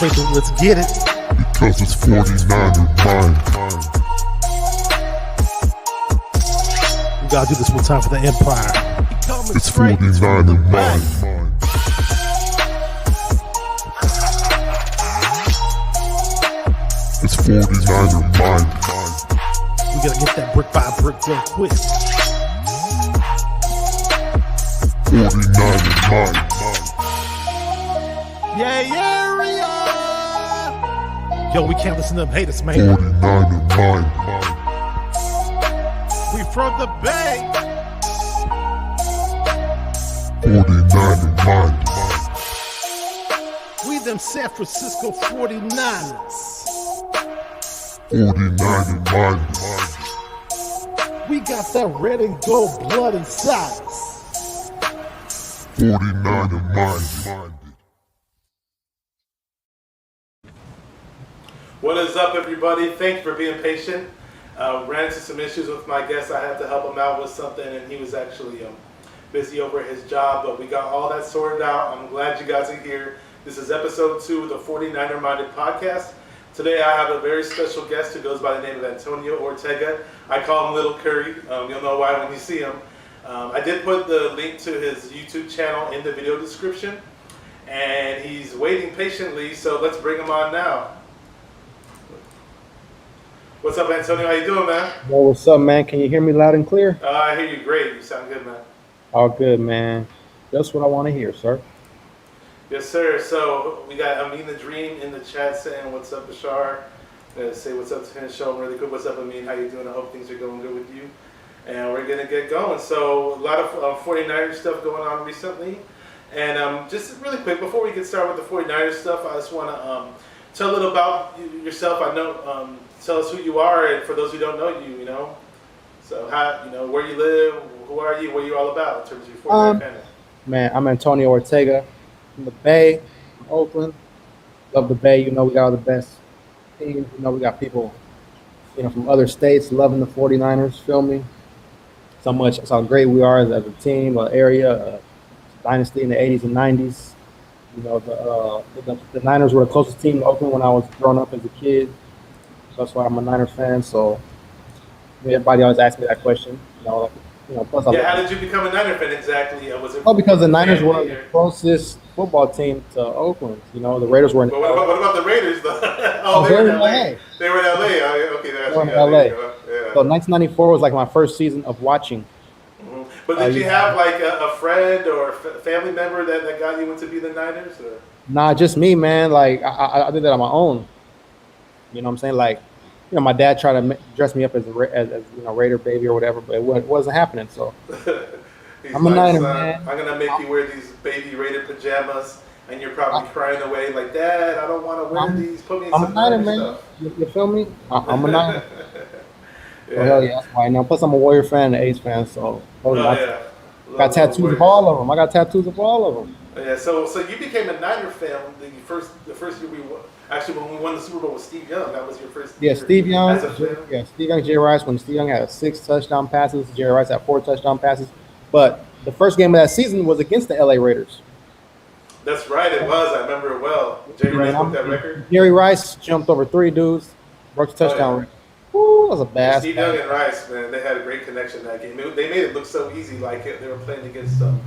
Let's get it. Because it's 49er mind. We gotta do this one time for the Empire. It's 49er mind. It's 49er mind. We gotta get that brick by brick real quick. 49er mind. Yeah, Yo, we can't listen to them haters, man. 49er mind. We from the Bay. 49er mind. We them San Francisco 49ers. 49er mind. We got that red and gold blood inside us. 49er mind. What is up, everybody? Thank you for being patient. Ran into some issues with my guest. I had to help him out with something, and he was actually busy over at his job, but we got all that sorted out. I'm glad you guys are here. This is episode 2 of the 49er Minded podcast. Today I have a very special guest who goes by the name of Antonio Ortega. I call him Little Curry. You'll know why when you see him. I did put the link to his YouTube channel in the video description, and he's waiting patiently, so let's bring him on now. What's up, Antonio? How you doing, man? Yo, what's up, man? Can you hear me loud and clear? I hear you great. You sound good, man. All good, man. That's what I want to hear, sir. Yes, sir. So we got Amin the Dream in the chat saying, "What's up, Bashar?" Say what's up to him. Show him really good. What's up, Amin? How you doing? I hope things are going good with you. And we're gonna get going. So a lot of 49ers stuff going on recently. And just really quick before we get started with the 49ers stuff, I just want to tell a little about yourself. I know. Tell us who you are, and for those who don't know you, so how, where you live, who are you, what are you all about in terms of your 49er fandom? Man, I'm Antonio Ortega from the Bay, from Oakland. Love the Bay. We got all the best teams. We got people, from other states loving the 49ers. Feel me? So much. That's how great we are as a team, an area, dynasty in the 80s and 90s. The Niners were the closest team to Oakland when I was growing up as a kid. So that's why I'm a Niners fan. So everybody always asks me that question. Plus how did you become a Niner fan exactly? Was it because the Niners were the closest football team to Oakland. The Raiders were in. But what about the Raiders, though? They were in LA. They were in LA. Okay, they were in LA. Yeah. So 1994 was like my first season of watching. Mm-hmm. But did you have like a friend or family member that got you into be the Niners? Or? Nah, just me, man. Like I did that on my own. You know what I'm saying? Like, my dad tried to dress me up as Raider baby or whatever, but it wasn't happening. So I'm a Niner, man. I'm gonna make you wear these baby Raider pajamas, and you're probably crying away like, "Dad, I don't want to wear these. Put me in some Niner, man. Stuff." You feel me? I'm a Niner. Yeah. So hell yeah, that's why. Now, plus I'm a Warrior fan and A's fan, so yeah. Got tattoos of all of them. I got tattoos of all of them. Yeah. So you became a Niner fan the first year we won. Actually, when we won the Super Bowl with Steve Young, that was your first year. Yeah, Steve Young. Yeah, Steve Young, Jerry Rice. When Steve Young had 6 touchdown passes, Jerry Rice had 4 touchdown passes. But the first game of that season was against the LA Raiders. That's right, it was. I remember it well. Jerry Rice broke that record. Jerry Rice jumped over 3 dudes, broke the touchdown record. Ooh, that was a bad. Steve Young and Rice, man, they had a great connection that game. They made it look so easy, like they were playing against some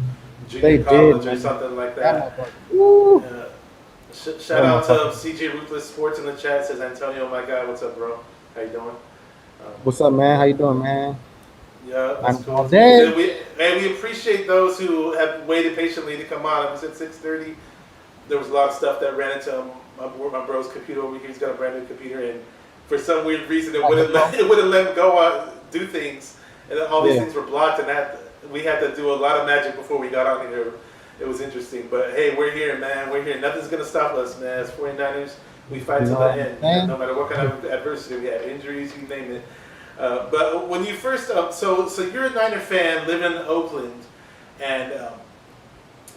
junior college or something like that. Shout out to CJ Ruthless Sports in the chat. Says Antonio, my guy. What's up, bro? How you doing? What's up, man? How you doing, man? Yeah, that's cool. All day. We appreciate those who have waited patiently to come on. It was at 6:30. There was a lot of stuff that ran into my bro's computer over here. He's got a brand new computer, and for some weird reason, it wouldn't let him go do things, and all these things were blocked, and we had to do a lot of magic before we got on here. It was interesting, but hey, we're here, man. We're here. Nothing's gonna stop us, man. As 49ers, we fight to the end. No matter what kind of adversity we have, injuries, you name it. But when you first, so you're a Niner fan, living in Oakland, and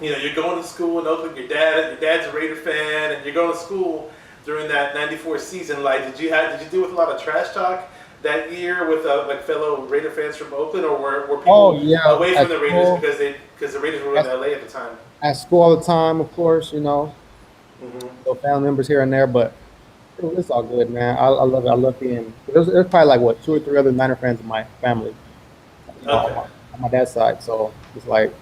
you're going to school in Oakland. Your dad's a Raider fan, and you're going to school during that '94 season. Like, did you deal with a lot of trash talk that year with like fellow Raider fans from Oakland, or were people away from the Raiders because the Raiders were in LA at the time? At school all the time, of course, So family members here and there, but it's all good, man. I love it. I love being. There's probably like what 2 or 3 other Niner fans in my family, Okay. on my dad's side. So it's like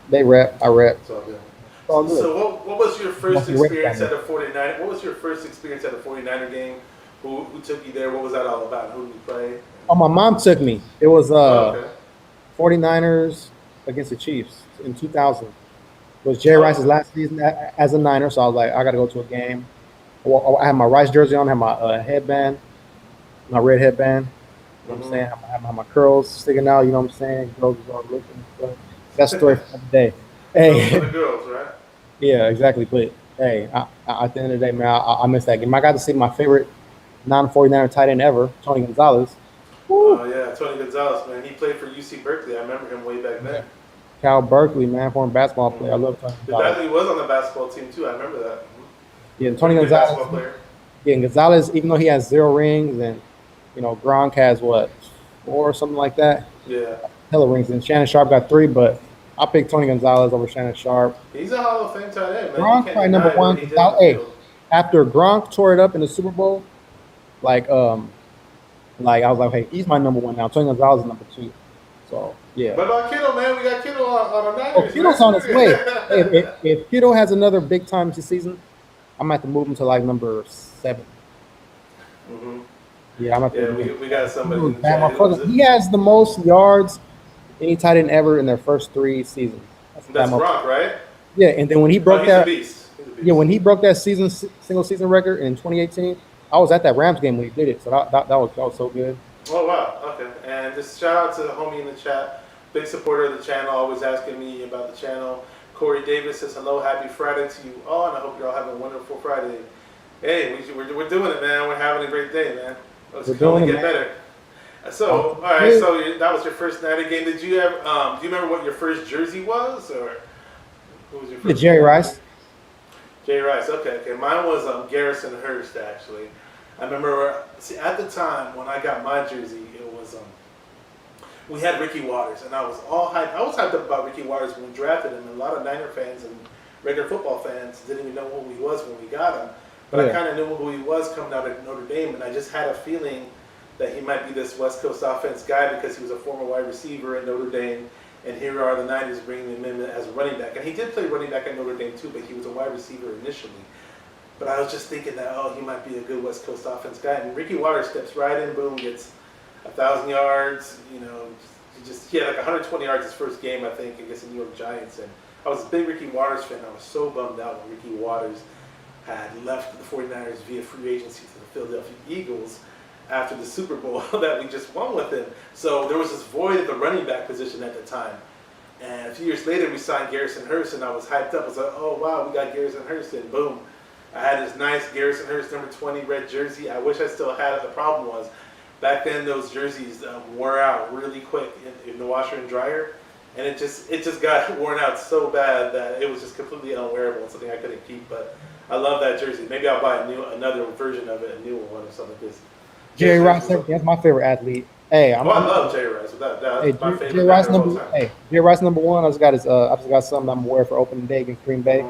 they rep, I rep. It's all good. It's all good. So what was your first Must be rep experience family. at a 49? What was your first experience at a 49er game? Who took you there? What was that all about? Who did you play? Oh, my mom took me. It was Okay. 49ers against the Chiefs in 2000. It was Jerry Rice's last season as a Niner, so I was like, I got to go to a game. Well, I had my Rice jersey on, I had my headband, my red headband. You know what I'm saying? I have my curls sticking out. You know what I'm saying? Girls was all looking. So that's the story for the day. Those Hey, were the girls, right? yeah, exactly. But hey, at the end of the day, man, I missed that game. I got to see my favorite non-49er tight end ever, Tony Gonzalez. Oh yeah, Tony Gonzalez, man. He played for UC Berkeley. I remember him way back then. Cal Berkeley, man, former basketball player. I love Tony Gonzalez. He was on the basketball team too. I remember that. Yeah, Tony Good Gonzalez. basketball player. Yeah, and Gonzalez, even though he has 0 rings, and Gronk has what 4 or something like that. Yeah. Hella rings, and Shannon Sharp got 3, but I picked Tony Gonzalez over Shannon Sharp. He's a Hall of Fame tight end, man. Gronk You can't probably deny number what 1. he did on the Hey, field. after Gronk tore it up in the Super Bowl, like I was like, hey, he's my number 1 now. Tony Gonzalez is number 2. So yeah. What about Kittle, man? We got Kittle on the Oh, Niners. Kittle's man. on his way. Hey, if Kittle has another big time this season, I'm gonna have to move him to like number 7. Mhm. Yeah, I'm gonna have to. Yeah, we got somebody in the Man, chat. Who was it? he has the most yards any tight end ever in their first 3 seasons. That's Bama. Gronk, right? Yeah, and then when he Oh, broke he's a that, beast. He's a beast. yeah, when he broke that single season record in 2018, I was at that Rams game when he did it. So that was so good. Oh wow, okay. And just shout out to the homie in the chat, big supporter of the channel, always asking me about the channel. Corey Davis says hello, happy Friday to you all, and I hope you're all having a wonderful Friday. Hey, we're doing it, man. We're having a great day, man. It's We're going doing to it, get man. better. So, all right. So that was your first Niner game. Did you ever? Do you remember what your first jersey was, or who was your The first? Jerry Rice. Jerry Rice. Okay. Mine was Garrison Hurst actually. I remember. See, at the time when I got my jersey, it was we had Ricky Waters, and I was all hyped. I was hyped up about Ricky Waters when we drafted him, and a lot of Niner fans and regular football fans didn't even know who he was when we got him. But I Yeah. kind of knew who he was coming out of Notre Dame, and I just had a feeling that he might be this West Coast offense guy because he was a former wide receiver at Notre Dame, and here are the Niners bringing him in as a running back. And he did play running back at Notre Dame too, but he was a wide receiver initially. But I was just thinking that, he might be a good West Coast offense guy. And Ricky Waters steps right in, boom, gets 1,000 yards. He had like 120 yards his first game, I think, against the New York Giants. And I was a big Ricky Waters fan. I was so bummed out when Ricky Waters had left the 49ers via free agency to the Philadelphia Eagles after the Super Bowl that we just won with him. So there was this void at the running back position at the time. And a few years later, we signed Garrison Hurst, and I was hyped up. I was like, oh, wow, we got Garrison Hurst, and boom. I had this nice Garrison Hurst number 20 red jersey. I wish I still had it. The problem was, back then those jerseys wore out really quick in the washer and dryer. And it just got worn out so bad that it was just completely unwearable and something I couldn't keep. But I love that jersey. Maybe I'll buy another version of it, a newer one or something. Because Jerry Rice, that's my favorite athlete. Hey, I love Jerry Rice. Without doubt, Hey, that's my favorite. Jerry Rice Niner of all number. time. Hey, Jerry Rice number 1. I just got something I'm wearing for opening day against Green Bay.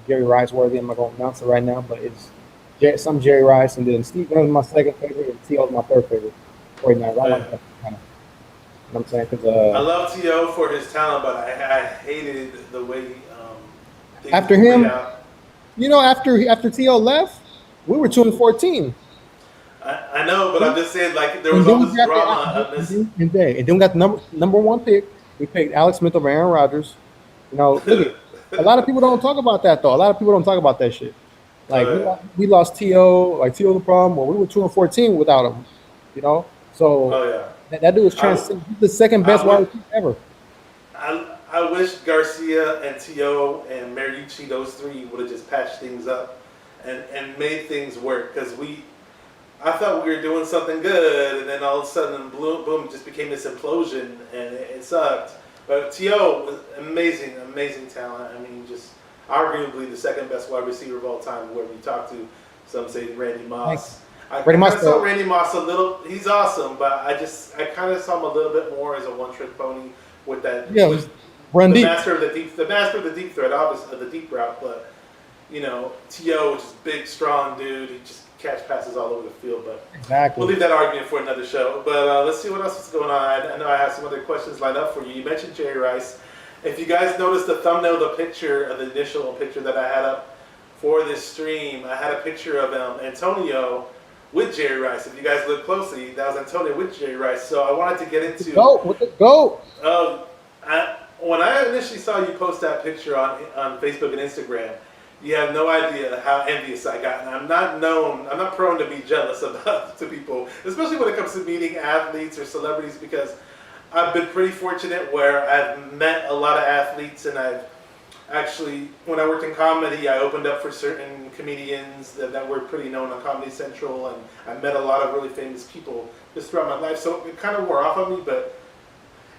Jerry Rice worthy. I'm not going to announce it right now, but it's some Jerry Rice, and then Steve Young is my second favorite, and T.O. is my third favorite. 49. I like that kind of. You know what I'm saying? I love T.O. for his talent, but I hated the way things After played him, out. after T.O. left, we were 2-14. I know, but I'm just saying, like, there And was then all we this got drama on this. and then we got the number 1 pick. We picked Alex Smith over Aaron Rodgers. Look at a lot of people don't talk about that though. A lot of people don't talk about that shit. Like we lost T.O. Like T.O. the problem. Well, we were 2-14 without him. So Oh yeah. that dude was transcending. He's the second best I wide would- receiver ever. I wish Garcia and T.O. and Mariucci, those three, would have just patched things up and made things work. Because I thought we were doing something good, and then all of a sudden, boom, it just became this implosion, and it sucked. But T.O. was amazing talent. I mean, just arguably the second best wide receiver of all time. Whoever you talk to, some say Randy Moss. Randy Moss, I saw Randy Moss a little. He's awesome, but I kind of saw him a little bit more as a one-trick pony with that. Yeah, it was run the deep. master of the deep threat, obviously the deep route. But you know, T.O., which is big, strong dude. He just catch passes all over the field. But Exactly. we'll leave that argument for another show. But let's see what else is going on. I know I have some other questions lined up for you. You mentioned Jerry Rice. If you guys noticed the thumbnail, the picture, the initial picture that I had up for this stream, I had a picture of Antonio with Jerry Rice. If you guys look closely, that was Antonio with Jerry Rice. So I wanted to get into... Goat with the GOAT. When I initially saw you post that picture on Facebook and Instagram, you have no idea how envious I got. And I'm not prone to be jealous to people, especially when it comes to meeting athletes or celebrities, because I've been pretty fortunate where I've met a lot of athletes, and I've actually, when I worked in comedy, I opened up for certain comedians that were pretty known on Comedy Central, and I met a lot of really famous people just throughout my life. So it kind of wore off on me, but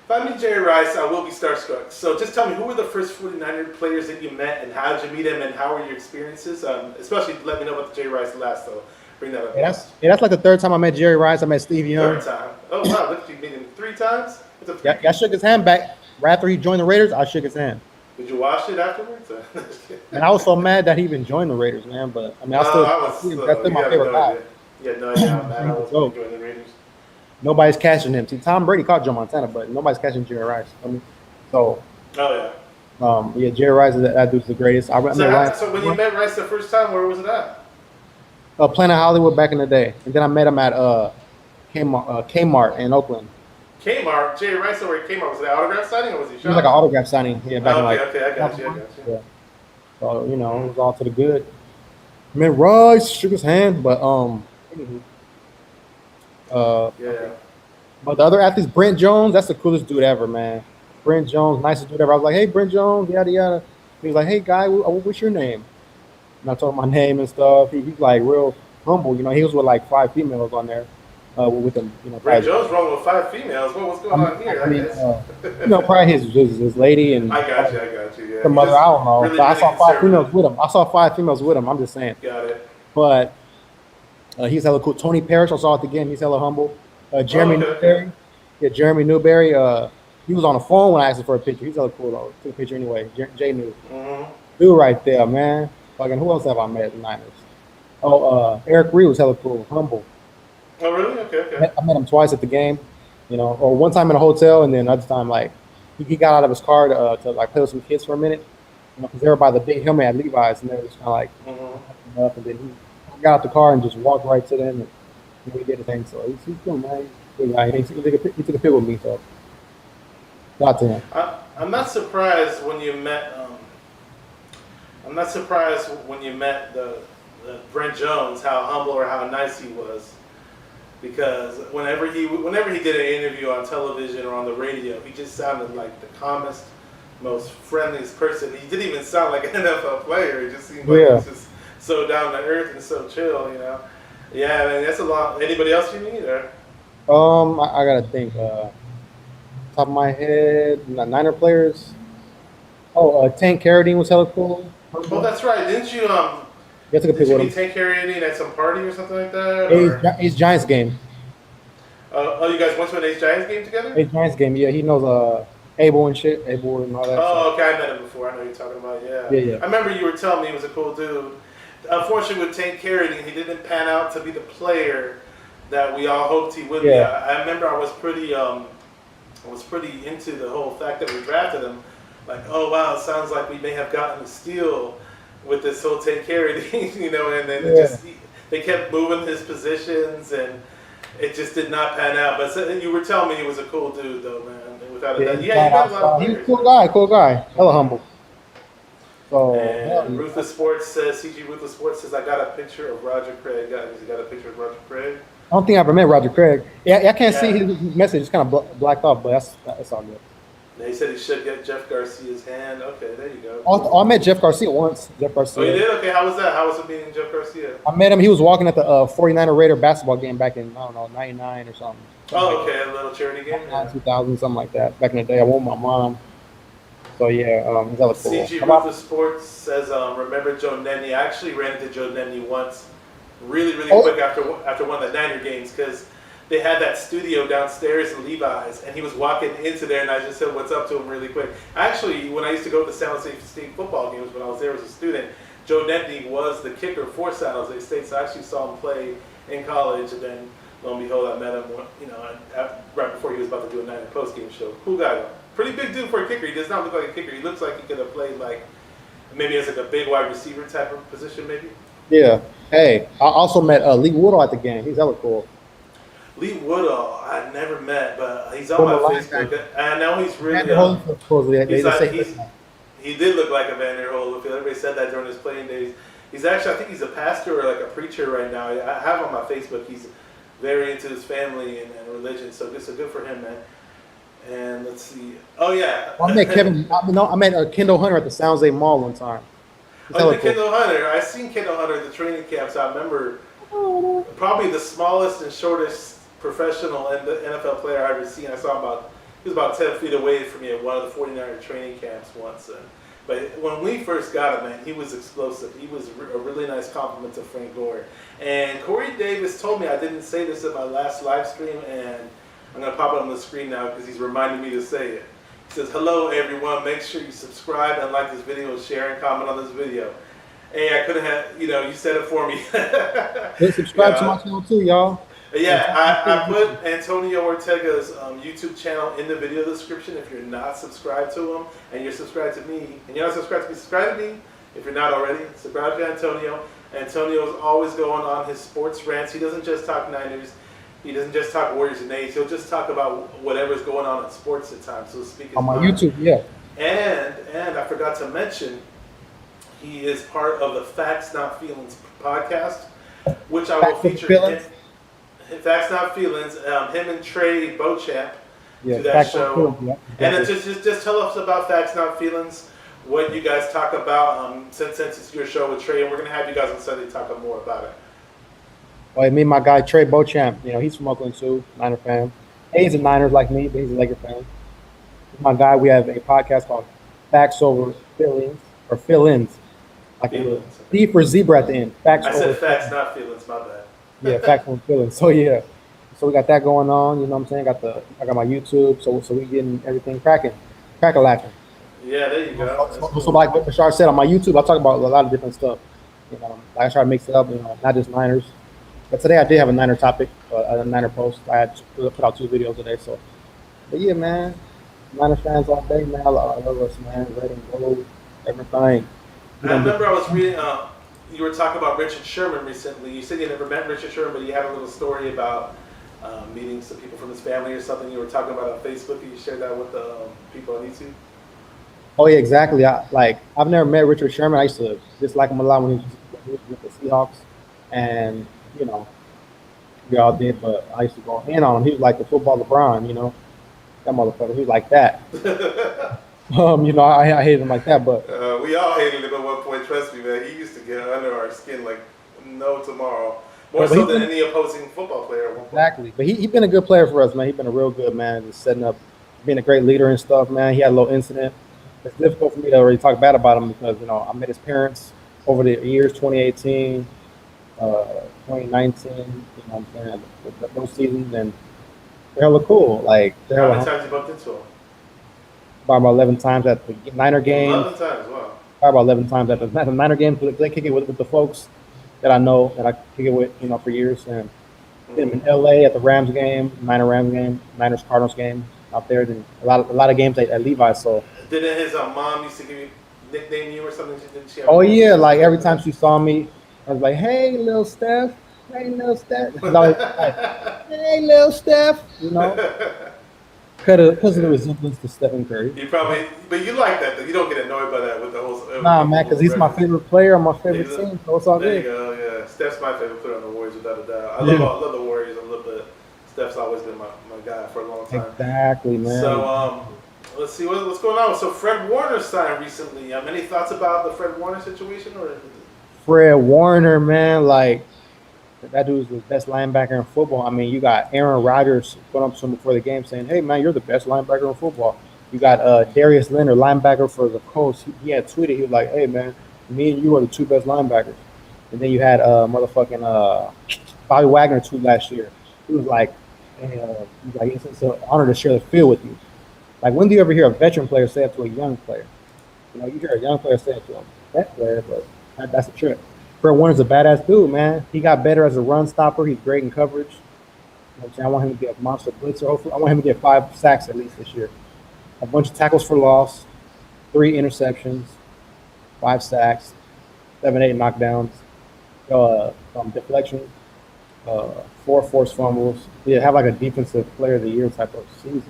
if I meet Jerry Rice, I will be starstruck. So just tell me, who were the first 49er players that you met, and how did you meet him, and how were your experiences? Especially let me know about the Jerry Rice last, though. Bring that up. That's like the third time I met Jerry Rice. I met Steve Young. Third time. Oh, wow. Look, you meet him 3 times? Yeah, I shook his hand back. Right after he joined the Raiders, I shook his hand. Did you wash it afterwards? And I was so mad that he even joined the Raiders, man. But I mean, that's still my favorite guy. You had no idea how mad I was when he joined the Raiders. Nobody's catching him. See, Tom Brady caught Joe Montana, but nobody's catching Jerry Rice. Oh yeah. Yeah, Jerry Rice, that dude's the greatest. So when you met Rice the first time, where was it at? Planet Hollywood back in the day, and then I met him at Kmart in Oakland. Kmart, Jerry Rice over at Kmart, was it an autograph signing or was he shot? It was like an autograph signing. Yeah, back in Okay, I got you. Yeah. So it was all to the good. I met Rice, shook his hand, but yeah. But the other athletes, Brent Jones, that's the coolest dude ever, man. Brent Jones, nicest dude ever. I was like, hey, Brent Jones, yada yada. He was like, hey, guy, what's your name? And I told him my name and stuff. He's like real humble, He was with like 5 females on there. With him, Brent Jones rolling with 5 females. What's going on here? Probably his lady and I got you. Yeah. The mother, I don't know. Really, but I saw 5 females with him. I'm just saying. Got it. But he's hella cool. Tony Parrish, I saw it again. He's hella humble. Jeremy Newberry. Yeah, Jeremy Newberry. He was on the phone when I asked him for a picture. He's hella cool though. Took a picture anyway. Jay New. Mm-hmm. Dude right there, man. Fucking who else have I met at the Niners? Eric Reed was hella cool. Humble. Oh, really? Okay. I met him twice at the game, or one time in a hotel, and then another time, like, he got out of his car to like, play with some kids for a minute, because they were by the big helmet at Levi's, and they were just kind of like, up, and then he got out the car and just walked right to them, and we did the thing. So he's cool, man. He's a good guy. He took a picture with me, so shout out to him. I'm not surprised when you met. The Brent Jones, how humble or how nice he was. Because whenever he did an interview on television or on the radio, he just sounded like the calmest, most friendliest person. He didn't even sound like an NFL player. He just seemed like he was just so down to earth and so chill, Yeah, I mean, that's a lot. Anybody else you meet? Or? I gotta think. Top of my head, Niner players. Tank Carradine was hella cool. Oh, that's right. Didn't you Yeah, took a picture with him. Tank Carradine at some party or something like that? Ace Giants game. You guys went to an Ace Giants game together? Ace Giants game, yeah. He knows Abel and shit, Abel and all that. Oh, okay. I met him before. I know you're talking about. Yeah. I remember you were telling me he was a cool dude. Unfortunately, with Tank Carradine, he didn't pan out to be the player that we all hoped he would be. I remember I was pretty into the whole fact that we drafted him. Like, oh wow, it sounds like we may have gotten a steal with this whole Tank Carradine, and then they kept moving his positions, and it just did not pan out. But you were telling me he was a cool dude, though, man. Without a doubt, he got a lot of players. He's a cool guy, hella humble. So, Ruthless Sports says, Ruthless Sports says, I got a picture of Roger Craig. He got a picture of Roger Craig. I don't think I ever met Roger Craig. Yeah, I can't see his message. It's kind of blacked off, but that's all good. He said he should get Jeff Garcia's hand. Okay, there you go. I met Jeff Garcia once. Oh, you did? Okay, how was that? How was it meeting Jeff Garcia? I met him. He was walking at the 49er Raider basketball game back in, I don't know, 99 or something. Oh, okay, a little charity game? 2000, something like that. Back in the day, I won my mom. So, yeah, that was cool. CG Ruthless Sports says, remember Joe Nedney? I actually ran into Joe Nedney once, really quick after one of the Niner games, because they had that studio downstairs in Levi's, and he was walking into there, and I just said what's up to him really quick. Actually, when I used to go to the San Jose State football games when I was there as a student, Joe Nedney was the kicker for San Jose State, so I actually saw him play in college, and then lo and behold, I met him, right before he was about to do a night post-game show. Cool guy, though. Pretty big dude for a kicker. He does not look like a kicker. He looks like he could have played like maybe as like a big wide receiver type of position, maybe. Yeah. Hey, I also met Lee Woodall at the game. He's hella cool. Lee Woodall, I never met, but he's on my Facebook. I know he's really young. He did look like a Van der Holyfield. Everybody said that during his playing days. He's actually, I think he's a pastor or like a preacher right now. I have on my Facebook. He's very into his family and religion, so good for him, man. And let's see. Oh yeah. I met I met Kendall Hunter at the San Jose Mall one time. Kendall Hunter. I seen Kendall Hunter at the training camps. I remember probably the smallest and shortest professional NFL player I ever seen. He was about 10 feet away from me at one of the 49er training camps once. But when we first got him, man, he was explosive. He was a really nice compliment to Frank Gore. And Corey Davis told me, I didn't say this in my last live stream, and I'm going to pop it on the screen now because he's reminding me to say it. He says, hello, everyone. Make sure you subscribe and like this video and share and comment on this video. Hey, I could have, you said it for me. Hey, subscribe to my channel too, y'all. Yeah, I put Antonio Ortega's YouTube channel in the video description. If you're not subscribed to him and you're subscribed to me, and you're not subscribed to me, subscribe to me. If you're not already, subscribe to Antonio. Antonio's always going on his sports rants. He doesn't just talk Niners. He doesn't just talk Warriors and A's. He'll just talk about whatever's going on in sports at times. So speak on my YouTube, yeah. And I forgot to mention, he is part of the Facts Not Feelings podcast, which I will feature. Facts Not Feelings, him and Trey Beauchamp do that show. And then just tell us about Facts Not Feelings, what you guys talk about, since it's your show with Trey, and we're going to have you guys on Sunday talk more about it. Well, me and my guy Trey Beauchamp, he's from Oakland too, Niner fan. He's a Niners like me, but he's a Laker fan. My guy, we have a podcast called Facts Over Feelings, or Fill-Ins. Like a D for zebra at the end. I said Facts Not Feelings, my bad. Yeah, Facts Over Feelings. So yeah. So we got that going on, you know what I'm saying? I got my YouTube, so we getting everything crack-a-lacking. Yeah, there you go. So like Bashar said, on my YouTube, I talk about a lot of different stuff. I try to mix it up, not just Niners. But today I did have a Niner topic, a Niner post. I had put out 2 videos today. So, but yeah, man, Niner fans all day, man. I love us, man. Red and gold, everything. I remember I was reading. You were talking about Richard Sherman recently. You said you never met Richard Sherman, but you had a little story about meeting some people from his family or something. You were talking about on Facebook. Can you share that with the people on YouTube? Oh yeah, exactly. I've never met Richard Sherman. I used to dislike him a lot when he was with the Seahawks, and we all did. But I used to go in on him. He was like the football LeBron, that motherfucker. He was like that. I hated him like that. But we all hated him at one point. Trust me, man. He used to get under our skin like no tomorrow. More so than any opposing football player. Exactly. But he's been a good player for us, man. He's been a real good man. Just setting up, being a great leader and stuff, man. He had a little incident. It's difficult for me to already talk bad about him because, I met his parents over the years, 2018, 2019, what I'm saying, those seasons, and they're hella cool. Like, how many times you bumped into him? About 11 times at the Niner game. 11 times, wow. About 11 times at the Niner game. They kick it with the folks that I know, that I kick it with, for years. And been in LA at the Rams game, Rams game, Niners Cardinals game out there. Then a lot of games at Levi's. So. Didn't his mom used to nickname you or something? Didn't she? Oh yeah, like every time she saw me, I was like, "Hey, little Steph. Hey, little Steph." Hey, little Steph. Because of the resemblance to Stephen Curry. You probably, but you like that though. You don't get annoyed by that with the whole. Nah, man, because he's my favorite player on my favorite team, so it's all good. There you go. Yeah, Steph's my favorite player on the Warriors, without a doubt. I love the Warriors a little bit. Steph's always been my guy for a long time. Exactly, man. So let's see what's going on. So Fred Warner signed recently. Any thoughts about the Fred Warner situation? Or Fred Warner, man, like that dude's the best linebacker in football. I mean, you got Aaron Rodgers going up to him before the game saying, "Hey, man, you're the best linebacker in football." You got Darius Leonard, linebacker for the Colts. He had tweeted, he was like, "Hey, man, me and you are the 2 best linebackers." And then you had Bobby Wagner tweet last year. He was like, "It's an honor to share the field with you." Like, when do you ever hear a veteran player say it to a young player? You hear a young player say it to a vet player, but That's a trip. Fred Warner's a badass dude, man. He got better as a run stopper. He's great in coverage. You know what I'm saying? I want him to be a monster blitzer. Hopefully, I want him to get 5 sacks at least this year. A bunch of tackles for loss, 3 interceptions, 5 sacks, 7, 8 knockdowns, deflection, 4 forced fumbles. Yeah, have like a defensive player of the year type of season.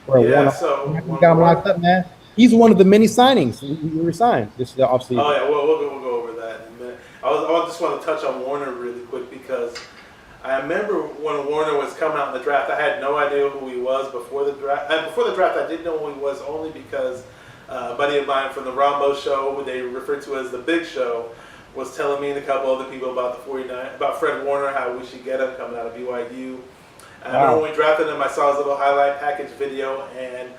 Yeah, so we got him locked up, man. He's one of the many signings we resigned this offseason. Oh yeah, we'll go over that in a minute. I just want to touch on Warner really quick because I remember when Warner was coming out in the draft, I had no idea who he was before the draft. And before the draft, I didn't know who he was only because a buddy of mine from the Rambo show, who they refer to as the Big Show, was telling me and a couple other people about about Fred Warner, how we should get him coming out of BYU. And I remember when we drafted him, I saw his little highlight package video, and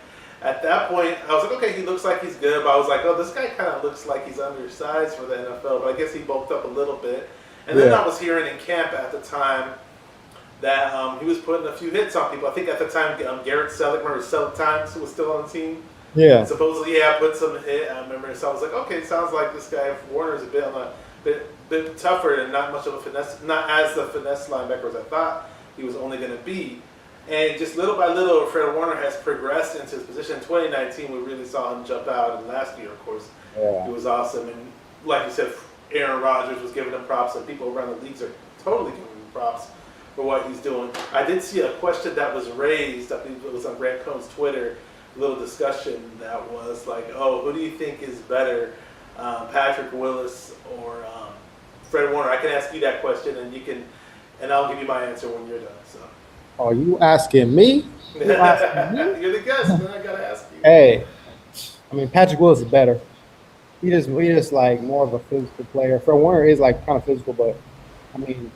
at that point, I was like, okay, he looks like he's good, but I was like, oh, this guy kind of looks like he's undersized for the NFL, but I guess he bulked up a little bit. And then I was hearing in camp at the time that he was putting a few hits on people. I think at the time, Garrett Selleck, remember Selleck Times, who was still on the team? Yeah. And supposedly, yeah, put some hit. I remember, so I was like, okay, it sounds like this guy Warner's a bit on a bit tougher and not much of a finesse, not as the finesse linebacker as I thought he was only going to be. And just little by little, Fred Warner has progressed into his position. In 2019, we really saw him jump out, and last year, of course, he was awesome. And like you said, Aaron Rodgers was giving him props, and people around the leagues are totally giving him props for what he's doing. I did see a question that was raised, I think it was on Grant Cohn's Twitter, a little discussion that was like, oh, who do you think is better, Patrick Willis or Fred Warner? I can ask you that question, and I'll give you my answer when you're done. So. Oh, you asking me? You're the guest, man. I gotta ask you. Hey, I mean, Patrick Willis is better. He just like more of a physical player. Fred Warner is like kind of physical, but I mean,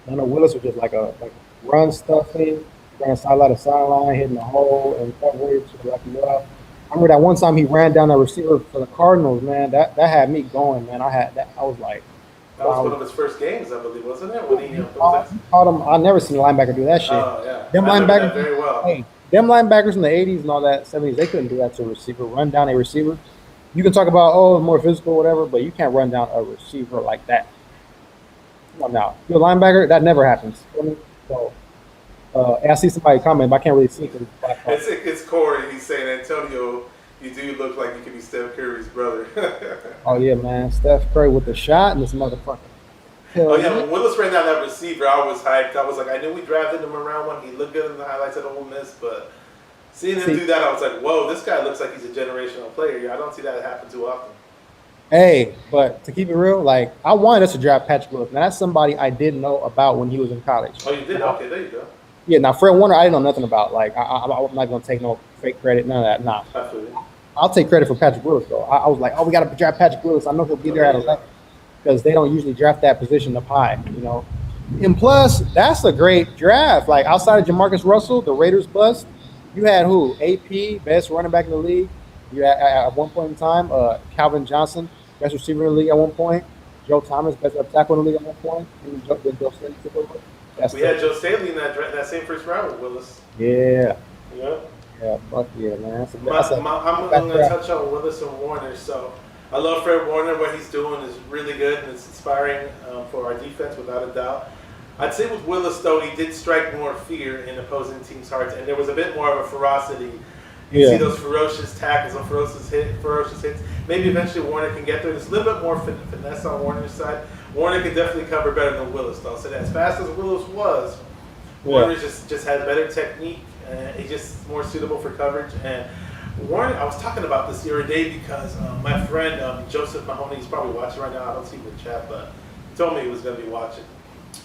I know Willis was just like a run stuffing, running sideline to sideline, hitting the hole and coverage, like you up. I remember that one time he ran down that receiver for the Cardinals, man. That had me going, man. I was like. That was one of his first games, I believe, wasn't it? When he caught him. I never seen a linebacker do that shit. Oh, yeah. Them I linebackers, very well. hey, them linebackers in the 80s and all that, 70s, they couldn't do that to a receiver. Run down a receiver. You can talk about, more physical, whatever, but you can't run down a receiver like that. Come on now. You're a linebacker, that never happens. So, I see somebody comment, but I can't really see it. It's Corey. He's saying, Antonio, you do look like you could be Steph Curry's brother. Oh, yeah, man. Steph Curry with the shot and this motherfucker. Oh, yeah. When Willis ran down that receiver, I was hyped. I was like, I knew we drafted him around when he looked good in the highlights at Ole Miss, but seeing him do that, I was like, whoa, this guy looks like he's a generational player. I don't see that happen too often. Hey, but to keep it real, like, I wanted us to draft Patrick Willis. Now, that's somebody I didn't know about when he was in college. Oh, you did? Okay, there you go. Yeah, now Fred Warner, I didn't know nothing about. Like, I'm not going to take no fake credit, none of that. Nah. Absolutely. I'll take credit for Patrick Willis, though. I was like, oh, we got to draft Patrick Willis. I know he'll be there at 11 because they don't usually draft that position up high, you know. And plus, that's a great draft. Like, outside of Jamarcus Russell, the Raiders bust, you had who? AP, best running back in the league. You had, at one point in time, Calvin Johnson, best receiver in the league at one point. Joe Thomas, best left tackle in the league at one point. And Joe Staley took over. We had Joe Staley in that same first round with Willis. Yeah. Yeah. Yeah, fuck yeah, man. I'm going to touch on Willis and Warner. So I love Fred Warner. What he's doing is really good, and it's inspiring for our defense, without a doubt. I'd say with Willis, though, he did strike more fear in opposing teams' hearts, and there was a bit more of a ferocity. You see those ferocious tackles and ferocious hits. Maybe eventually Warner can get there. There's a little bit more finesse on Warner's side. Warner can definitely cover better than Willis, though. So as fast as Willis was, Warner just had better technique. He's just more suitable for coverage. And Warner, I was talking about this the other day because my friend Joseph Mahoney, he's probably watching right now. I don't see him in the chat, but he told me he was going to be watching.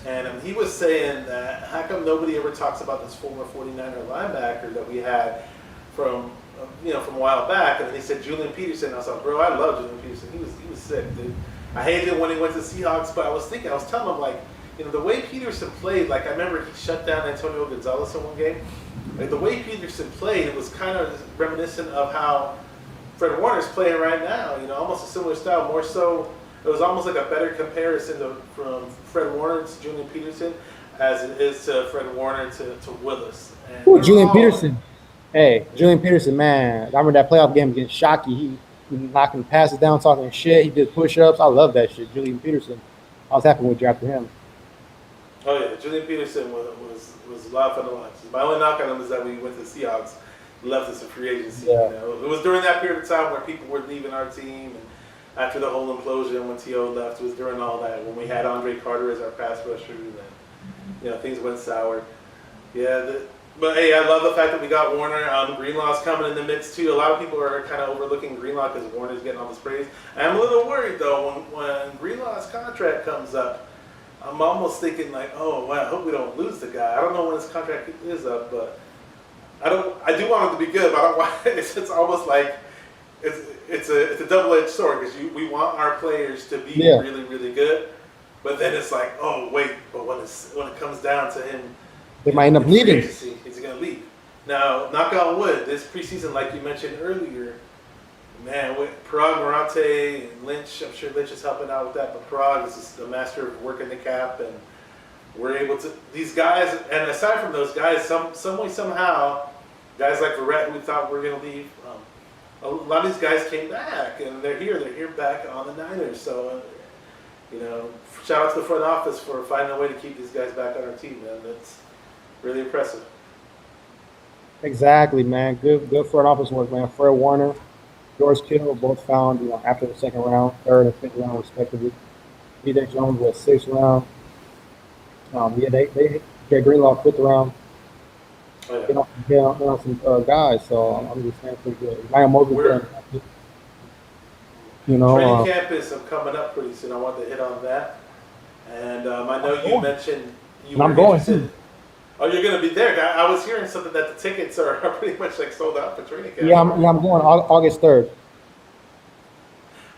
And he was saying that how come nobody ever talks about this former 49er linebacker that we had from a while back? And then he said Julian Peterson. I was like, bro, I love Julian Peterson. He was sick, dude. I hated it when he went to the Seahawks, but I was telling him, like, the way Peterson played, like, I remember he shut down Antonio Gonzalez in one game. Like, the way Peterson played, it was kind of reminiscent of how Fred Warner's playing right now. Almost a similar style. More so, it was almost like a better comparison from Fred Warner to Julian Peterson as it is to Fred Warner to Willis. Julian Peterson. Hey, Julian Peterson, man. I remember that playoff game against Shockey. knocking passes down, talking shit. He did push-ups. I love that shit. Julian Peterson. I was happy when we drafted him. Oh yeah, Julian Peterson was a lot of fun to watch. My only knock on him is that we went to the Seahawks, left us a free agency. Yeah. You know? It was during that period of time where people were leaving our team, and after the whole implosion when T.O. left, it was during all that when we had Andre Carter as our pass rusher, and things went sour. Yeah, but hey, I love the fact that we got Warner. Greenlaw's coming in the mix too. A lot of people are kind of overlooking Greenlaw because Warner's getting all this praise. I'm a little worried though when Greenlaw's contract comes up. I'm almost thinking like, oh, well, I hope we don't lose the guy. I don't know when his contract is up, but I do want him to be good, but I don't want. It's almost like it's a double-edged sword because we want our players to be really, really good, but then it's like, oh wait, but when it comes down to him, they might end up leaving. He's going to leave. Now, knock on wood, this preseason, like you mentioned earlier, man, with Parag, Morante, and Lynch, I'm sure Lynch is helping out with that, but Parag is just a master of working the cap, and we're able to, these guys, and aside from those guys, some way, somehow, guys like Verrett, who we thought were going to leave, a lot of these guys came back, and they're here back on the Niners, so, shout out to the front office for finding a way to keep these guys back on our team, man. That's really impressive. Exactly, man. Good front office work, man. Fred Warner, George Kittle were both found, after the second round, third and fifth round, respectively. D.J. Jones was sixth round. They get Greenlaw fifth round. Oh, yeah. Some guys, so I'm just saying pretty good. Ryan Mosley, training camp is coming up pretty soon. I want to hit on that. And I know you mentioned you were interested. Oh, you're going to be there. I was hearing something that the tickets are pretty much like sold out for training camp. Yeah, I'm going August 3rd.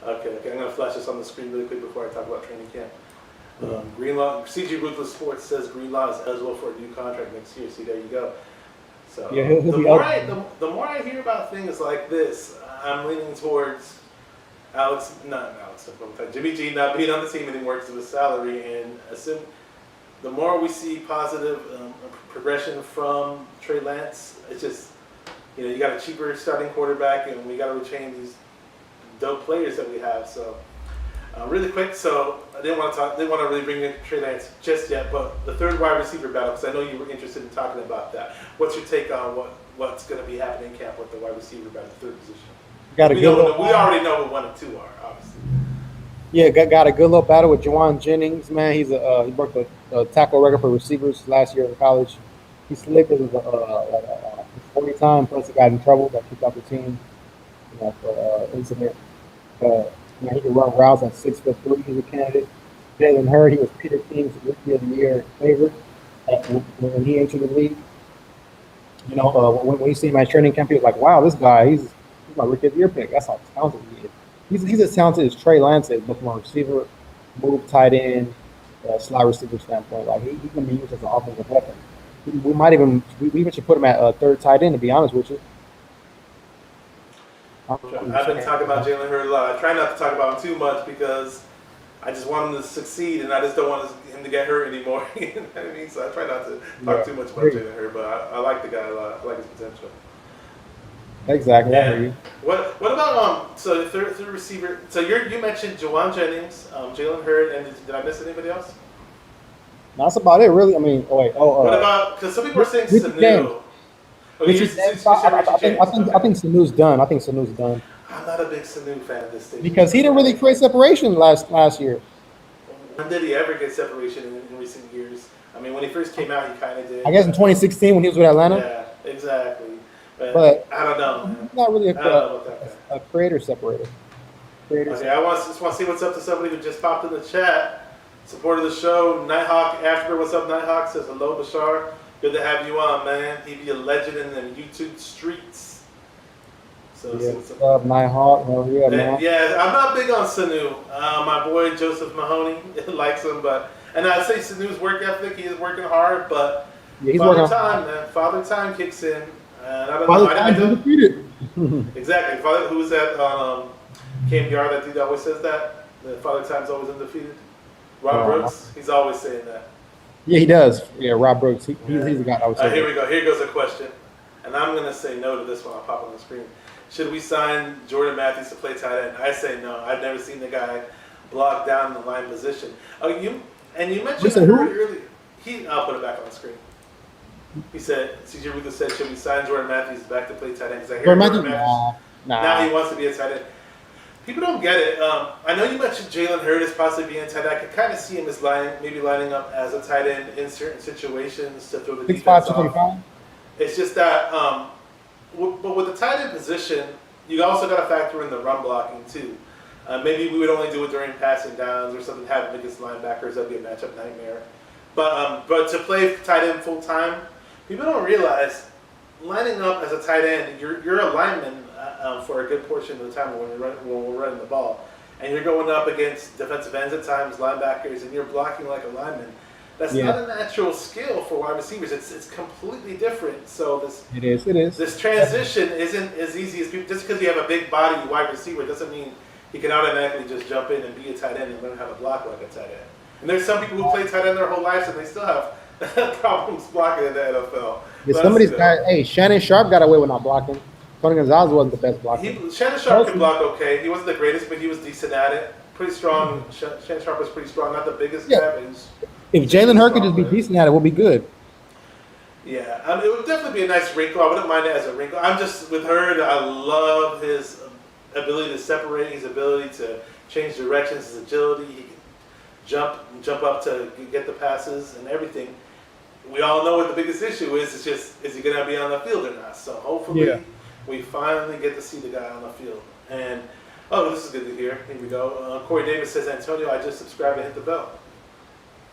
Okay. I'm going to flash this on the screen really quick before I talk about training camp. Greenlaw, CG Ruthless Sports says Greenlaw is eligible for a new contract next year. See, there you go. So the more I hear about things like this, I'm leaning towards Jimmy G not being on the team anymore because of his salary, and the more we see positive progression from Trey Lance, it's just, you got a cheaper starting quarterback, and we got to retain these dope players that we have. So, really quick, so I didn't want to really bring in Trey Lance just yet, but the third wide receiver battle, because I know you were interested in talking about that. What's your take on what's going to be happening in camp with the wide receiver battle, the third position? We already know what 1 and 2 are, obviously. Yeah, got a good little battle with Juwan Jennings, man. He broke the tackle record for receivers last year in college. He slipped as a 40-time, plus he got in trouble, got kicked off the team, for incident. He can run routes at 6'3". He's a candidate. Jalen Hurd, he was Peter King's Rookie of the Year favorite when he entered the league. When you see him at training camp, he was like, "Wow, this guy, he's my Rookie of the Year pick." That's how talented he is. He's as talented as Trey Lance is, but from a receiver, move, tight end, slot receiver standpoint. Like he can be used as an offensive weapon. We even should put him at third tight end, to be honest with you. I've been talking about Jalen Hurd a lot. I try not to talk about him too much because I just want him to succeed, and I just don't want him to get hurt anymore. You know what I mean? So I try not to talk too much about Jalen Hurd, but I like the guy a lot. I like his potential. Exactly. Yeah. What about so the third receiver? So you mentioned Juwan Jennings, Jalen Hurd, and did I miss anybody else? That's about it, really. I mean, what about? Because some people are saying Sanu. I think Sanu's done. I'm not a big Sanu fan at this stage. Because he didn't really create separation last year. When did he ever get separation in recent years? I mean, when he first came out, he kind of did. I guess in 2016 when he was with Atlanta. Yeah, exactly. But I don't know. He's not really a creator separator. I just want to see what's up to somebody who just popped in the chat. Support of the show, Nighthawk After. What's up, Nighthawk? Says hello, Bashar. Good to have you on, man. He be a legend in the YouTube streets. So what's up, Nighthawk? Man. Yeah, I'm not big on Sanu. My boy Joseph Mahoney likes him, and I'd say Sanu's work ethic. He is working hard, but Father Time kicks in. And I don't know. I undefeated. Exactly. Who was that on KMBR? That dude always says that. The Father Time's always undefeated. Rob Brooks. He's always saying that. Yeah, he does. Yeah, Rob Brooks. He's the guy I would say. Here we go. Here goes a question. And I'm going to say no to this one. I'll pop on the screen. should we sign Jordan Matthews to play tight end? I say no. I've never seen the guy block down the line position. Oh, you mentioned said who? earlier. I'll put it back on the screen. He said, CJ Ruthless said, should we sign Jordan Matthews back to play tight end? Because I hear Jordan Matthews. Now he wants to be a tight end. People don't get it. I know you mentioned Jalen Hurd as possibly being a tight end. I could kind of see him as maybe lining up as a tight end in certain situations to throw the defense off. It's just that, but with the tight end position, you also got to factor in the run blocking too. Maybe we would only do it during passing downs or something. Having against linebackers, that'd be a matchup nightmare. But to play tight end full time, people don't realize lining up as a tight end, you're a lineman for a good portion of the time when we're running the ball, and you're going up against defensive ends at times, linebackers, and you're blocking like a lineman. That's not a natural skill for wide receivers. It's completely different. So it is. This transition isn't as easy as people. Just because you have a big body wide receiver doesn't mean he can automatically just jump in and be a tight end and learn how to block like a tight end. And there's some people who play tight end their whole lives and they still have problems blocking in the NFL. Yeah, some of these guys, Shannon Sharp got away with not blocking. Tony Gonzalez wasn't the best blocker. Shannon Sharp can block okay. He wasn't the greatest, but he was decent at it. Pretty strong. Shannon Sharp was pretty strong. Not the biggest guy, but if Jalen Hurd could just be decent at it, we'll be good. Yeah, it would definitely be a nice wrinkle. I wouldn't mind it as a wrinkle. I'm just with Hurd. I love his ability to separate, his ability to change directions, his agility. He can jump up to get the passes and everything. We all know what the biggest issue is. It's just, is he going to be on the field or not? So hopefully we finally get to see the guy on the field. And, this is good to hear. Here we go. Corey Davis says, Antonio, I just subscribed and hit the bell.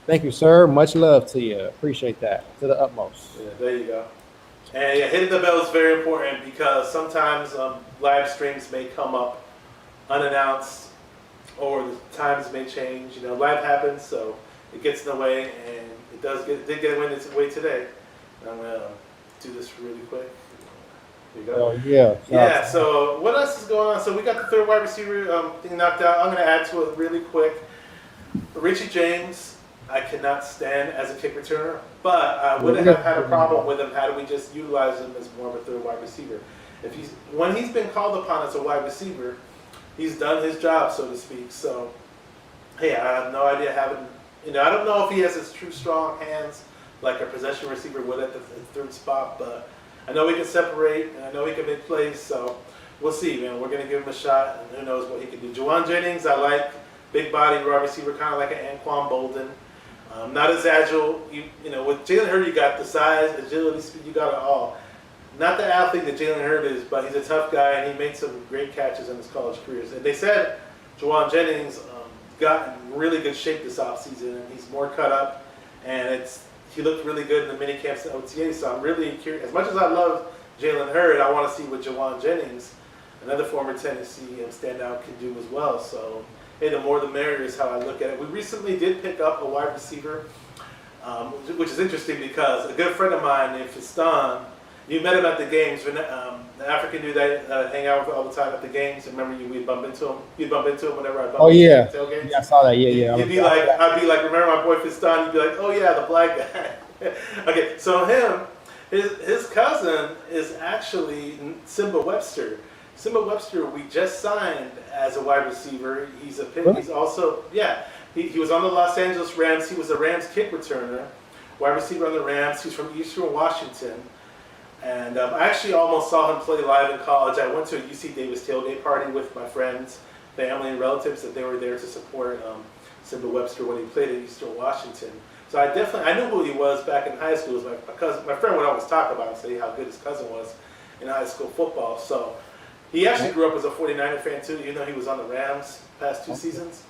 Thank you, sir. Much love to you. Appreciate that to the utmost. Yeah, there you go. And hitting the bell is very important because sometimes live streams may come up unannounced or the times may change. Life happens, so it gets in the way, and it did get in its way today. I'm going to do this really quick. Here you go. Yeah, so what else is going on? So we got the third wide receiver thing knocked out. I'm going to add to it really quick. Richie James, I cannot stand as a kick returner, but I wouldn't have had a problem with him had we just utilized him as more of a third wide receiver. When he's been called upon as a wide receiver, he's done his job, so to speak. So, hey, I have no idea I don't know if he has his true strong hands like a possession receiver would at the third spot, but I know he can separate, and I know he can make plays, so we'll see, man. We're going to give him a shot, and who knows what he can do. Juwan Jennings, I like. Big body wide receiver, kind of like an Anquan Bolden. Not as agile. With Jalen Hurd, you got the size, agility, speed, you got it all. Not the athlete that Jalen Hurd is, but he's a tough guy, and he made some great catches in his college careers. And they said Juwan Jennings got in really good shape this offseason, and he's more cut up, and he looked really good in the mini camps and OTA. So I'm really curious. As much as I love Jalen Hurd, I want to see what Juwan Jennings, another former Tennessee standout, can do as well. So, hey, the more the merrier is how I look at it. We recently did pick up a wide receiver, which is interesting because a good friend of mine named Fiston, you met him at the games, the African dude that I hang out with all the time at the games. Remember, we'd bump into him. You'd bump into him whenever I bumped into him at tailgates. Yeah, I saw that. Yeah. I'd be like, remember my boy Fiston? You'd be like, oh yeah, the black guy. Okay, so his cousin is actually Simba Webster. Simba Webster, we just signed as a wide receiver. He's also, he was on the Los Angeles Rams. He was a Rams kick returner, wide receiver on the Rams. He's from Eastern Washington. And I actually almost saw him play live in college. I went to a UC Davis tailgate party with my friends, family, and relatives that they were there to support Simba Webster when he played at Eastern Washington. So I knew who he was back in high school. It was my friend would always talk about him, say how good his cousin was in high school football. So he actually grew up as a 49er fan too, even though he was on the Rams past 2 seasons.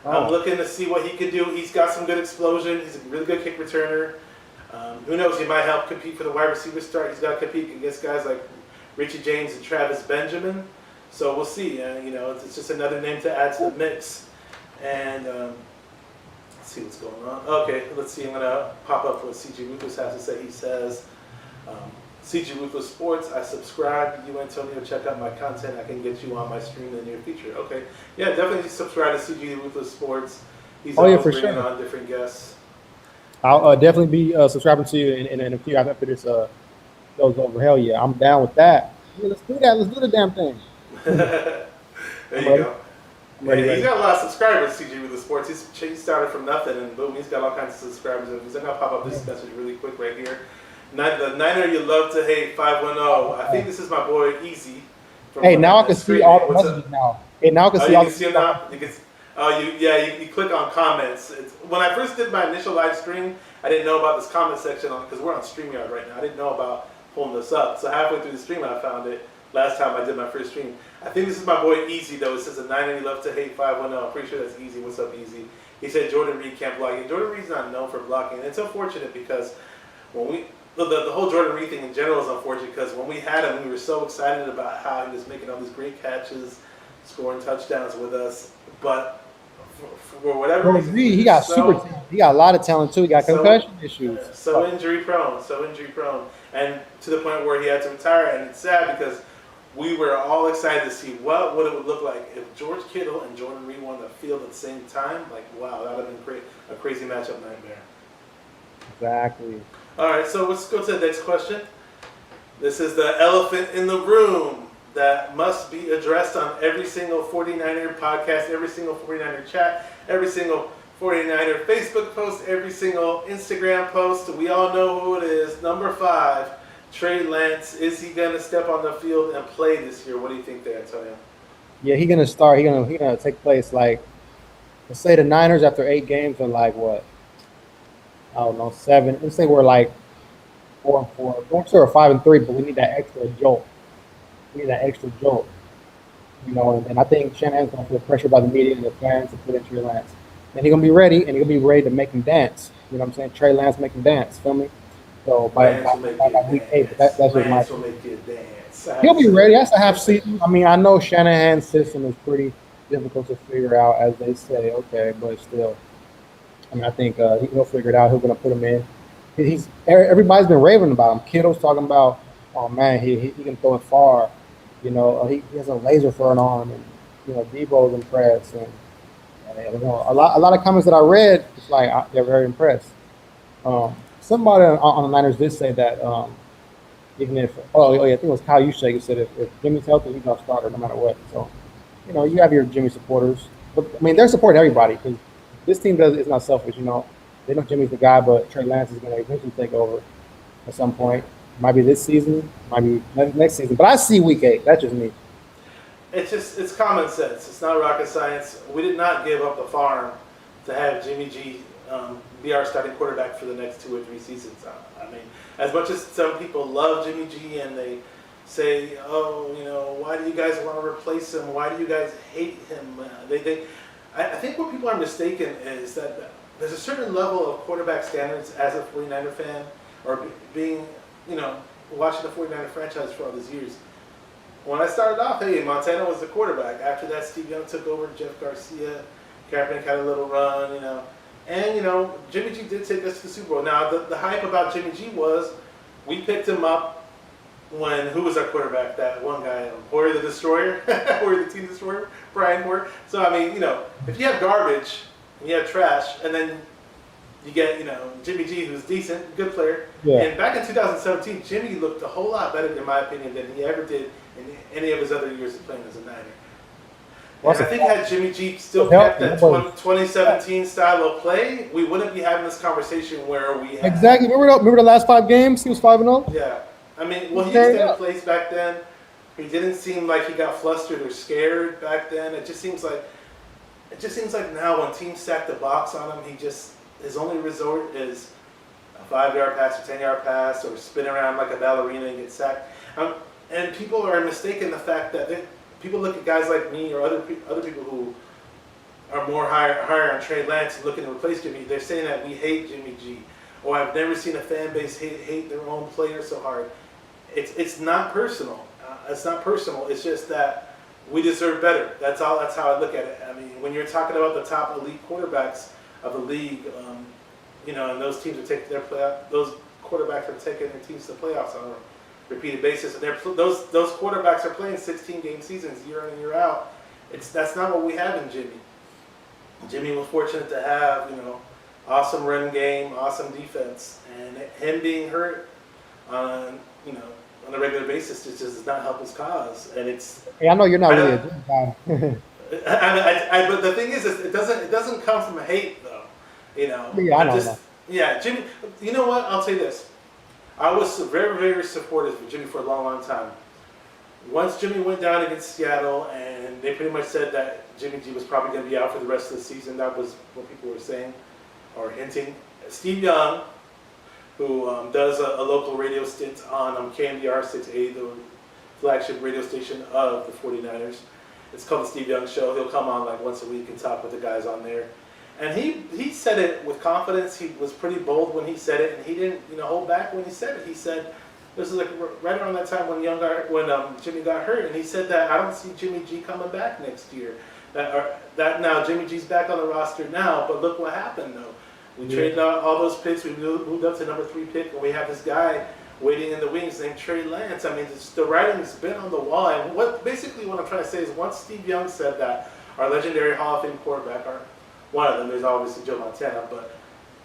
I'm looking to see what he can do. He's got some good explosion. He's a really good kick returner. Who knows? He might help compete for the wide receiver start. He's got to compete against guys like Richie James and Travis Benjamin. So we'll see. It's just another name to add to the mix. And let's see what's going on. Okay, let's see. I'm going to pop up what CG Ruthless has to say. He says, CG Ruthless Sports, I subscribe. You, Antonio, check out my content. I can get you on my stream in the near future. Okay. Yeah, definitely subscribe to CG Ruthless Sports. He's always bringing on different guests. I'll definitely be subscribing to you in a few after this goes over. Hell yeah, I'm down with that. Yeah, let's do that. Let's do the damn thing. There I'm you ready. go. I'm Yeah, ready. he's Ready. got a lot of subscribers, CJ with the sports. He started from nothing, and boom, he's got all kinds of subscribers. And he's gonna pop up this message really quick right here. The Niner you love to hate 510. I think this is my boy Easy. From Hey, now I can see Screen. all the What's messages up? now. Hey, now I can Oh, see you all can the see him now. You click on comments. When I first did my initial live stream, I didn't know about this comment section on because we're on StreamYard right now. I didn't know about pulling this up. So halfway through the stream, I found it. Last time I did my first stream. I think this is my boy Easy though. It says a 9 you love to hate 510. I'm pretty sure that's Easy. What's up, Easy? He said Jordan Reed can't block. And Jordan Reed's not known for blocking. And it's unfortunate because when the whole Jordan Reed thing in general is unfortunate because when we had him, we were so excited about how he was making all these great catches, scoring touchdowns with us. But for whatever Jordan reason, Reed, he got super talent. He got a lot of talent too. He got concussion issues. So injury prone, and to the point where he had to retire. And it's sad because we were all excited to see what it would look like if George Kittle and Jordan Reed were on the field at the same time. Like, wow, that would have been a crazy matchup nightmare. Exactly. All right, so let's go to the next question. This is the elephant in the room that must be addressed on every single 49er podcast, every single 49er chat, every single 49er Facebook post, every single Instagram post. We all know who it is. Number 5, Trey Lance. Is he going to step on the field and play this year? What do you think there, Antonio? Yeah, he's gonna start. He's gonna take place. Like, let's say the Niners after 8 games are like what? I don't know, 7. Let's say we're like 4-4. I'm sure we're 5-3, but we need that extra jolt. We need that extra jolt. And I think Shanahan's gonna feel pressure by the media and the fans to put in Trey Lance. And he's gonna be ready, and he's gonna be ready to make him dance. You know what I'm saying? Trey Lance make him dance. Feel me? So by week 8, but that's just my. Lance will make you dance. He'll be ready. That's a half season. I mean, I know Shanahan's system is pretty difficult to figure out, as they say. Okay, but still, I mean, I think he'll figure it out. He's gonna put him in. Everybody's been raving about him. Kittle's talking about, oh man, he can throw it far. He has a laser for an arm, and Debo's impressed, and a lot of comments that I read, it's like they're very impressed. Somebody on the Niners did say that even if yeah, I think it was Kyle Juszczyk who said if Jimmy's healthy, he's gonna start no matter what. So you have your Jimmy supporters, but I mean they're supporting everybody because this team is not selfish. They know Jimmy's the guy, but Trey Lance is gonna eventually take over at some point. Might be this season, might be next season, but I see week 8. That's just me. It's common sense. It's not rocket science. We did not give up the farm to have Jimmy G be our starting quarterback for the next 2 or 3 seasons. I mean, as much as some people love Jimmy G and they say, oh, why do you guys want to replace him? Why do you guys hate him? I think what people are mistaken is that there's a certain level of quarterback standards as a 49er fan or being, watching the 49er franchise for all these years. When I started off, hey, Montana was the quarterback. After that, Steve Young took over, Jeff Garcia, Kaepernick had a little run, And, Jimmy G did take us to the Super Bowl. Now, the hype about Jimmy G was we picked him up when, who was our quarterback? That one guy, Hoyer the Destroyer, Hoyer the Team Destroyer, Brian Hoyer. So, I mean, if you have garbage and you have trash, and then you get, Jimmy G, who's decent, good player. Yeah. And back in 2017, Jimmy looked a whole lot better, in my opinion, than he ever did in any of his other years of playing as a Niner. And I think had Jimmy G still kept that 2017 style of play, we wouldn't be having this conversation where we had. Exactly. Remember the last 5 games? He was 5-0? Yeah. I mean, well, he extended plays back then. He didn't seem like he got flustered or scared back then. It just seems like now when teams stack the box on him, his only resort is a 5-yard pass or 10-yard pass or spin around like a ballerina and get sacked. And people are mistaken the fact that people look at guys like me or other people who are more higher on Trey Lance looking to replace Jimmy. They're saying that we hate Jimmy G. Or I've never seen a fan base hate their own player so hard. It's not personal. It's not personal. It's just that we deserve better. That's how I look at it. I mean, when you're talking about the top elite quarterbacks of the league, and those teams are taking those quarterbacks are taking their teams to the playoffs on a repeated basis, and those quarterbacks are playing 16-game seasons year in and year out. That's not what we have in Jimmy. Jimmy was fortunate to have awesome run game, awesome defense, and him being hurt on on a regular basis just does not help his cause, and it's. Hey, I know you're not I really a don't- gym guy. but the thing is, it doesn't come from hate though. You know, Yeah, I know. Yeah, Jimmy. You know what? I'll say this. I was very, very supportive of Jimmy for a long, long time. Once Jimmy went down against Seattle, and they pretty much said that Jimmy G was probably going to be out for the rest of the season. That was what people were saying or hinting. Steve Young, who does a local radio stint on KMDR 680, the flagship radio station of the 49ers. It's called the Steve Young Show. He'll come on like once a week and talk with the guys on there. And he said it with confidence. He was pretty bold when he said it, and he didn't hold back when he said it. He said, this is like right around that time when Jimmy got hurt, and he said that I don't see Jimmy G coming back next year. That now Jimmy G's back on the roster now, but look what happened though. We traded out all those picks. We moved up to number 3 pick, and we have this guy waiting in the wings named Trey Lance. I mean, the writing's been on the wall. And what I'm trying to say is, once Steve Young said that, our legendary Hall of Fame quarterback, one of them, there's obviously Joe Montana, but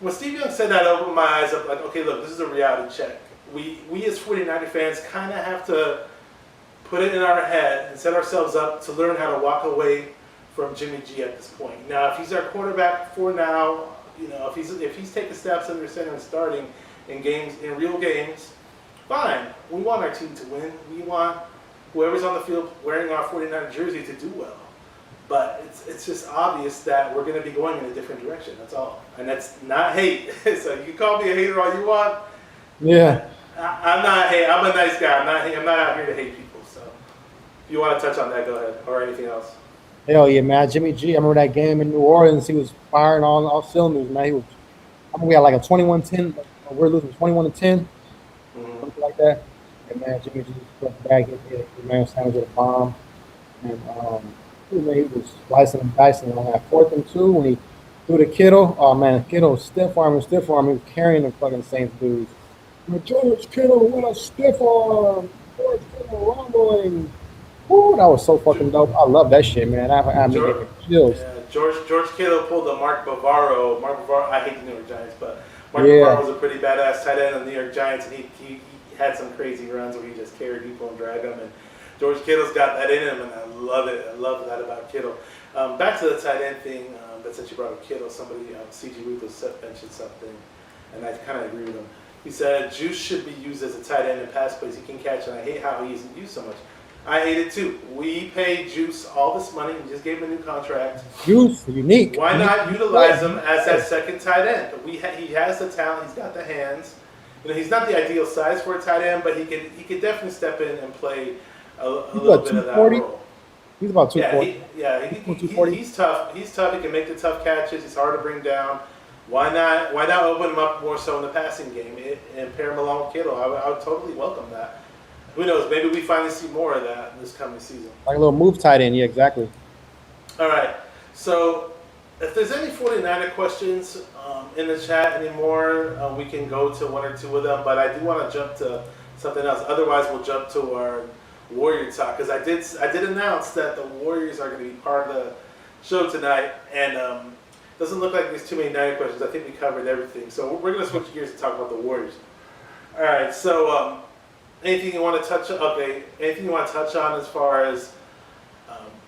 when Steve Young said that, I opened my eyes up like, okay, look, this is a reality check. We as 49er fans kind of have to put it in our head and set ourselves up to learn how to walk away from Jimmy G at this point. Now, if he's our quarterback for now, if he's taking steps under center and starting in real games, fine. We want our team to win. We want whoever's on the field wearing our 49er jersey to do well. But it's just obvious that we're going to be going in a different direction. That's all. And that's not hate. So you can call me a hater all you want. Yeah. I'm not. Hey, I'm a nice guy. I'm not out here to hate people. So if you want to touch on that, go ahead. Or anything else. Hell yeah, man. Jimmy G, I remember that game in New Orleans. He was firing on all cylinders, man. We had like a 21-10. We're losing 21-10, something like that. And man, Jimmy G put back, hit man sandwich with a bomb. And he was slicing and dicing on that 4th and 2 when he threw to Kittle. Oh man, Kittle stiff arm. He was carrying the fucking Saints dudes. George Kittle with a stiff arm. George Kittle rumbling. Woo, that was so fucking dope. I love that shit, man. I mean, getting chills. Yeah, George Kittle pulled a Mark Bavaro. I hate the New York Giants, but Mark Bavaro was a pretty badass tight end of the New York Giants, and he had some crazy runs where he just carried people and dragged them. And George Kittle's got that in him, and I love it. I love that about Kittle. Back to the tight end thing, that since you brought up Kittle, somebody, CG Ruthless mentioned something, and I kind of agree with him. He said Juice should be used as a tight end in pass plays. He can catch, and I hate how he isn't used so much. I hate it too. We paid Juice all this money. We just gave him a new contract. Juice, unique. Why not utilize him as that second tight end? He has the talent. He's got the hands. He's not the ideal size for a tight end, but he could definitely step in and play a little bit of that role. He's about 240. He's tough. He's tough. He can make the tough catches. He's hard to bring down. Why not open him up more so in the passing game and pair him along with Kittle? I would totally welcome that. Who knows? Maybe we finally see more of that this coming season. Like a little move tight end. Yeah, exactly. All right. So if there's any 49er questions in the chat anymore, we can go to one or two of them. But I do want to jump to something else. Otherwise, we'll jump to our Warrior talk, because I did announce that the Warriors are going to be part of the show tonight, and doesn't look like there's too many Niner questions. I think we covered everything, so we're going to switch gears and talk about the Warriors. All right, so anything you want to touch on? Okay, anything you want to touch on as far as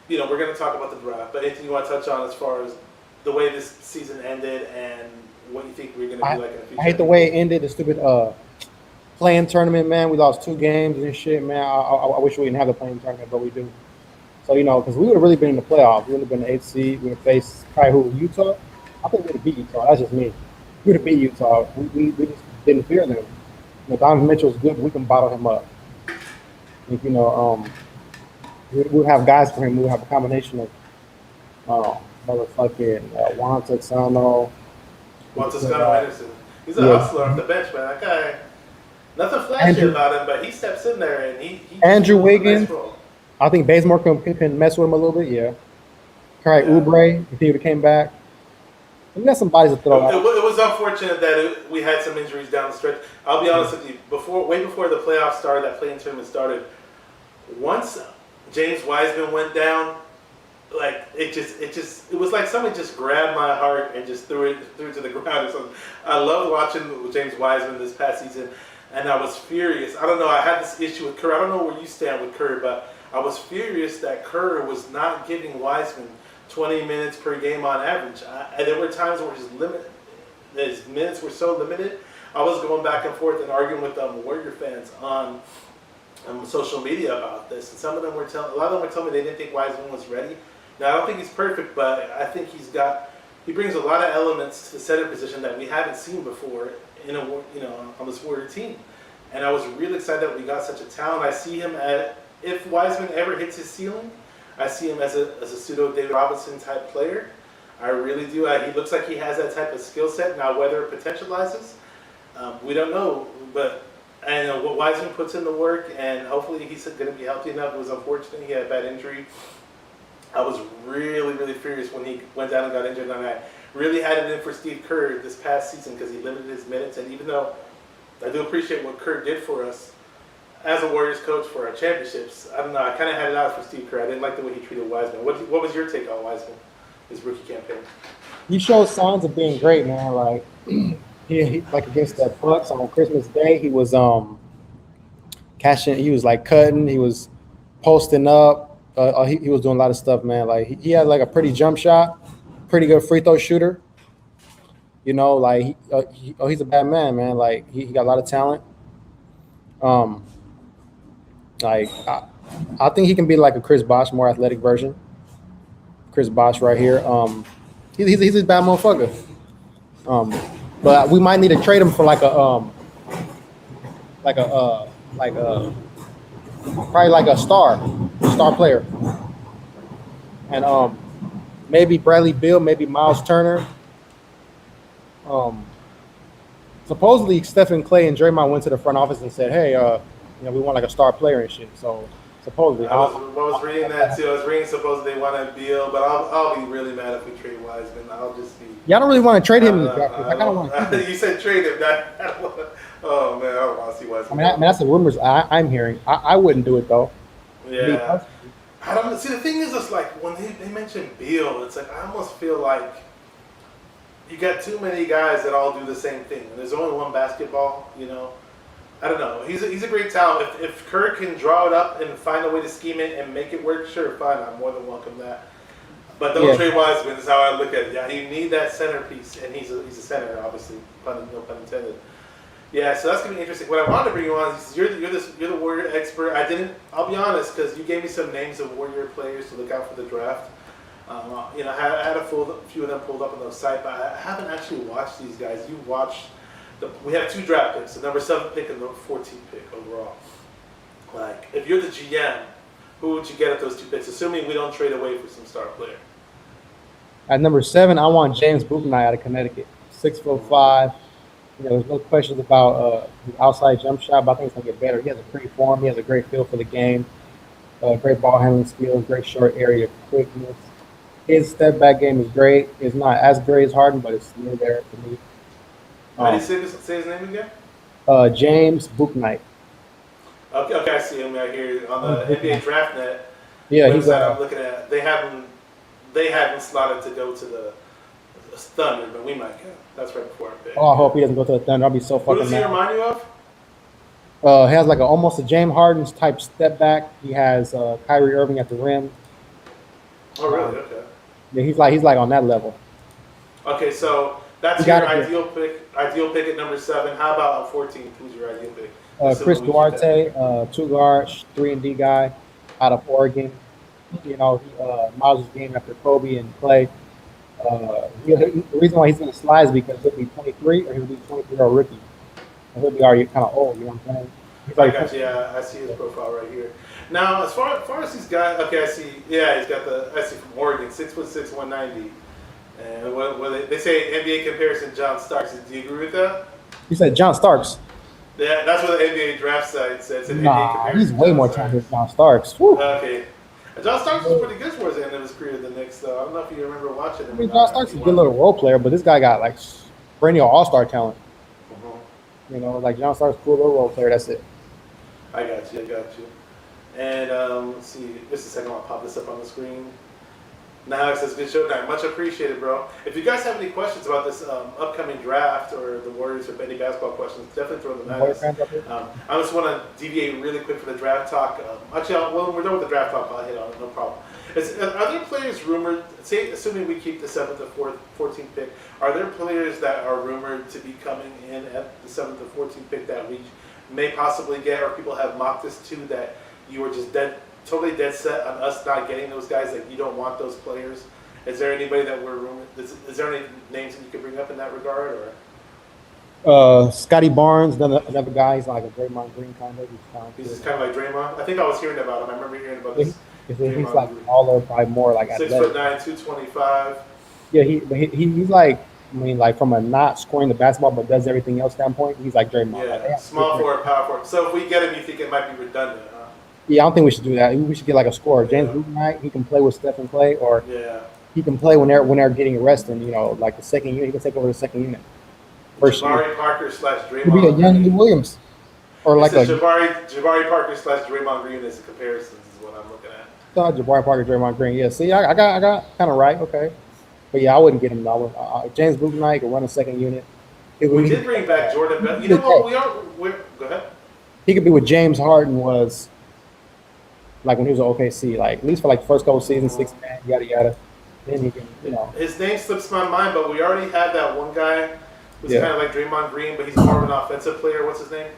we're going to talk about the draft, but anything you want to touch on as far as the way this season ended and what you think we're going to be like in the future? I hate the way it ended. The stupid playing tournament, man. We lost 2 games and shit, man. I wish we didn't have the playing tournament, but we do. So, because we would have really been in the playoffs. We would have been the 8th seed. We would have faced probably Utah. I think we would have beat Utah. That's just me. We would have beat Utah. We just didn't fear them. Donovan Mitchell's good. We can bottle him up. If, we would have guys for him. We would have a combination of motherfucking Juan Texano. Juan Toscano Anderson. He's a hustler off the bench, man. That guy, nothing flashy about him, but he steps in there and he Andrew Wiggins. Nice. I think Bazemore can mess with him a little bit, yeah. Kai Oubre, if he would have came back. We got some bodies to throw out. It was unfortunate that we had some injuries down the stretch. I'll be honest with you. Way before the playoffs started, that playing tournament started, once James Wiseman went down, like it was like somebody just grabbed my heart and just threw it to the ground or something. I loved watching James Wiseman this past season. and I was furious. I don't know. I had this issue with Curry. I don't know where you stand with Curry, but I was furious that Curry was not giving Wiseman 20 minutes per game on average. And there were times where his minutes were so limited. I was going back and forth and arguing with Warrior fans on social media about this, and some of them were a lot of them were telling me they didn't think Wiseman was ready. Now I don't think he's perfect, but I think he brings a lot of elements to the center position that we haven't seen before on this Warrior team. And I was really excited that we got such a talent. I see him if Wiseman ever hits his ceiling, I see him as a pseudo David Robinson type player. I really do. He looks like he has that type of skill set. Now whether it potentializes, we don't know, but I know what Wiseman puts in the work, and hopefully he's going to be healthy enough. It was unfortunate he had a bad injury. I was really, really furious when he went down and got injured, and I really had it in for Steve Kerr this past season because he limited his minutes. And even though I do appreciate what Kerr did for us as a Warriors coach for our championships, I don't know. I kind of had it out for Steve Kerr. I didn't like the way he treated Wiseman. What was your take on Wiseman, his rookie campaign? He showed signs of being great, man. Like he like against that Bucks on Christmas Day, he was cashing. He was like cutting. He was posting up. He was doing a lot of stuff, man. Like he had like a pretty jump shot, pretty good free throw shooter. You know, like he's a bad man. Like he got a lot of talent. Like I think he can be like a Chris Bosh, more athletic version. Chris Bosh right here. He's a bad motherfucker. But we might need to trade him for probably like a star player, and maybe Bradley Beal, maybe Miles Turner. Supposedly Stephen Clay and Draymond went to the front office and said, "Hey, we want like a star player and shit." So supposedly, I was reading that too. I was reading supposedly they wanted Beal, but I'll be really mad if we trade Wiseman. I'll just be. Yeah, I don't really want to trade him. I don't want. You said trade him. Oh man, I don't want to see Wiseman. I mean, that's the rumors I'm hearing. I wouldn't do it though. Yeah. I don't see. The thing is, it's like when they mention Beal, it's like I almost feel like you got too many guys that all do the same thing. And there's only one basketball, I don't know. He's a great talent. If Kerr can draw it up and find a way to scheme it and make it work, sure, fine. I'm more than welcome that. But don't trade Wiseman is how I look at it. Yeah, you need that centerpiece, and he's a center, obviously, no pun intended. Yeah, so that's gonna be interesting. What I wanted to bring you on is you're the Warrior expert. I'll be honest, because you gave me some names of Warrior players to look out for the draft. I had a few of them pulled up on the site, but I haven't actually watched these guys. You watched. We have 2 draft picks, the number 7 pick and the 14th pick overall. Like, if you're the GM, who would you get at those 2 picks, assuming we don't trade away for some star player? At number 7, I want James Bouknight out of Connecticut, 6'5". There's no questions about his outside jump shot, but I think it's gonna get better. He has a pretty form. He has a great feel for the game. Great ball handling skills. Great short area quickness. His step back game is great. It's not as great as Harden, but it's near there for me. How do you say his name again? James Bouknight. Okay, I see him right here on the NBA Draft Net. Yeah, website I'm looking at. They haven't slotted to go to the Thunder, but we might go. That's right before our pick. Oh, I hope he doesn't go to the Thunder. I'll be so fucking mad. Who does he remind you of? He has like almost a James Harden type step back. He has Kyrie Irving at the rim. Oh, really? Okay. Yeah, he's like on that level. Okay, so that's your ideal pick. Ideal pick at number 7. How about 14? Who's your ideal pick? Chris Duarte, 2 guards, 3-and-D guy, out of Oregon. He models his game after Kobe and Clay. The reason why he's going to slide is because he'll be 23 or he'll be 23-year-old rookie. And he'll be already kind of old. You know what I'm saying? I got you. Yeah, I see his profile right here. Now, as far as these guys, okay, I see. Yeah, he's got I see from Oregon, 6'6", 190. And what they say NBA comparison, John Starks. Do you agree with that? You said John Starks. Yeah, that's what the NBA draft site says. Nah, he's way more talented than John Starks. Whew. Okay. John Starks was pretty good towards the end of his career at the Knicks, though. I don't know if you remember watching him. I mean, John Starks is a good little role player, but this guy got like perennial all-star talent. Like John Starks, cool little role player. That's it. I got you. And let's see. Just a second, I'll pop this up on the screen. Now it says good show tonight. Much appreciated, bro. If you guys have any questions about this upcoming draft or the Warriors or any basketball questions, definitely throw them at us. I just want to deviate really quick for the draft talk. When we're done with the draft talk, I'll hit on it, no problem. Are there players rumored, assuming we keep the 7th or 14th pick, are there players that are rumored to be coming in at the 7th or 14th pick that we may possibly get, or people have mocked us to, that you were just totally dead set on us not getting those guys, like you don't want those players? Is there anybody that we're rumored? Is there any names that you could bring up in that regard, or? Scotty Barnes, another guy. He's like a Draymond Green kind of. He's just kind of like Draymond. I think I was hearing about him. I remember hearing about this. He's like taller, probably more like 6'9", 225. Yeah, he's like, I mean, like from a not scoring the basketball but does everything else standpoint, he's like Draymond. Yeah, like, small forward, power forward. So if we get him, you think it might be redundant, huh? Yeah, I don't think we should do that. We should get like a scorer. James Bootenite, he can play with Steph and Clay, or he can play when they're getting arrested. You know, like the second unit, he can take over the second unit. Jabari Parker / Draymond. Could be a young Lou Williams, or like a Jabari Parker / Draymond Green as a comparison is what I'm looking at. Jabari Parker, Draymond Green. Yeah, see, I got kind of right. Okay, but yeah, I wouldn't get him. James Bootenite could run a second unit. We did bring back Jordan Bell. You know what? Go ahead. He could be what James Harden was. Like when he was at OKC, like at least for like the first couple seasons, 6 man, yada yada. Then he can, you know. His name slips my mind, but we already had that one guy who's kind of like Draymond Green, but he's more of an offensive player. What's his name?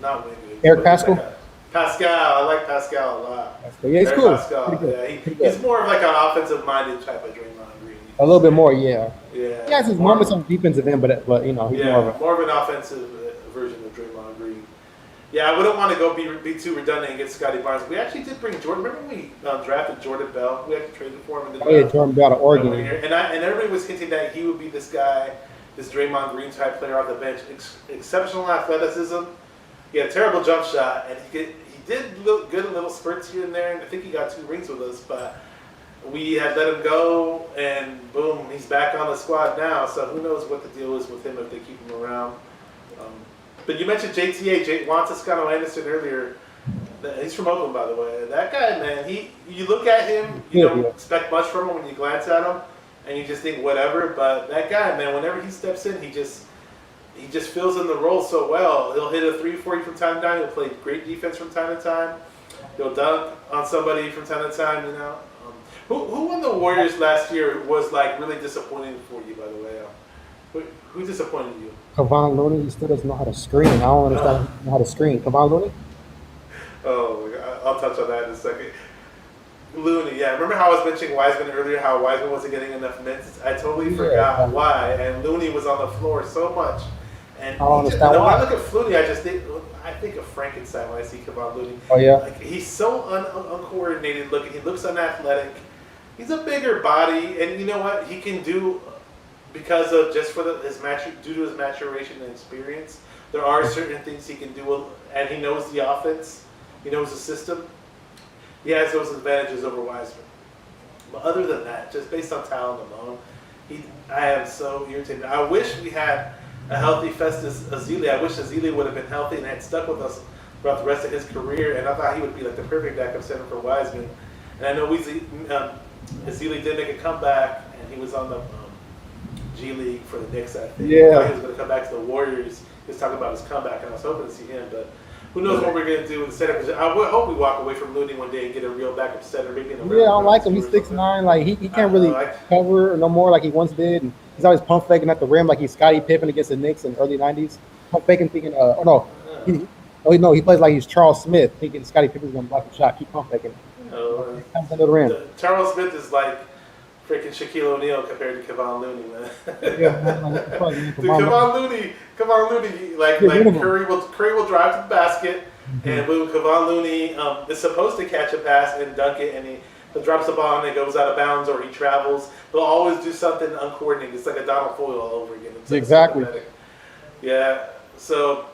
Not Wingate. Eric Pascal. Pascal, I like Pascal a lot. Yeah, he's cool. Pascal, he's more of like an offensive-minded type of Draymond Green. A little bit more, yeah. Yeah. He has his moments on defensive end, but you know, he's more of an offensive version of Draymond Green. Yeah, I wouldn't want to go be too redundant and get Scotty Barnes. We actually did bring Jordan. Remember when we drafted Jordan Bell? We actually traded for him in the draft. Oh yeah, Jordan Bell to Oregon. And everybody was hinting that he would be this guy, this Draymond Green type player off the bench. Exceptional athleticism. He had a terrible jump shot, and he did look good in little spurts here and there. And I think he got 2 rings with us, but we had let him go, and boom, he's back on the squad now. So who knows what the deal is with him if they keep him around. But you mentioned JTA, Juan Toscano Anderson earlier. He's from Oakland, by the way. That guy, man, you look at him, you don't expect much from him when you glance at him, and you just think whatever. But that guy, man, whenever he steps in, he just fills in the role so well. He'll hit a 3 for you from time to time. He'll play great defense from time to time. He'll dunk on somebody from time to time, you know. Who won the Warriors last year was like really disappointing for you, by the way? Who disappointed you? Kevon Looney, he still doesn't know how to screen. I don't understand how to screen. Kevon Looney? Oh, I'll touch on that in a second. Looney, yeah. Remember how I was mentioning Wiseman earlier, how Wiseman wasn't getting enough minutes? I totally forgot why. And Looney was on the floor so much. And I don't understand when why. I look at Looney, I think of Frankenstein when I see Kevon Looney. Oh, yeah? Like, he's so uncoordinated looking. He looks unathletic. He's a bigger body, and you know what? He can do... Because of due to his maturation and experience, there are certain things he can do, and he knows the offense, he knows the system. He has those advantages over Wiseman. But other than that, just based on talent alone, I am so irritated. I wish we had a healthy Festus Ezeli. I wish Ezeli would have been healthy and had stuck with us throughout the rest of his career, and I thought he would be like the perfect backup center for Wiseman. And I know Ezeli did make a comeback, and he was on the G League for the Knicks, I think. Yeah. I thought he was going to come back to the Warriors. He was talking about his comeback, and I was hoping to see him, but who knows what we're going to do with the center position. I would hope we walk away from Looney one day and get a real backup center. Maybe in I don't like him. He's 6'9". Like, he can't really cover no more like he once did. And he's always pump faking at the rim like he's Scottie Pippen against the Knicks in the early 90s. Pump faking thinking, he plays like he's Charles Smith thinking Scottie Pippen's going to block the shot. Keep pump faking. Comes under the rim. Charles Smith is like freaking Shaquille O'Neal compared to Kevon Looney, man. Kevon Looney, like Curry will drive to the basket, and Kevon Looney is supposed to catch a pass and dunk it, and he drops the ball and it goes out of bounds, or he travels. He'll always do something uncoordinated. It's like a Donald Foyle all over again. It's exactly. Yeah. So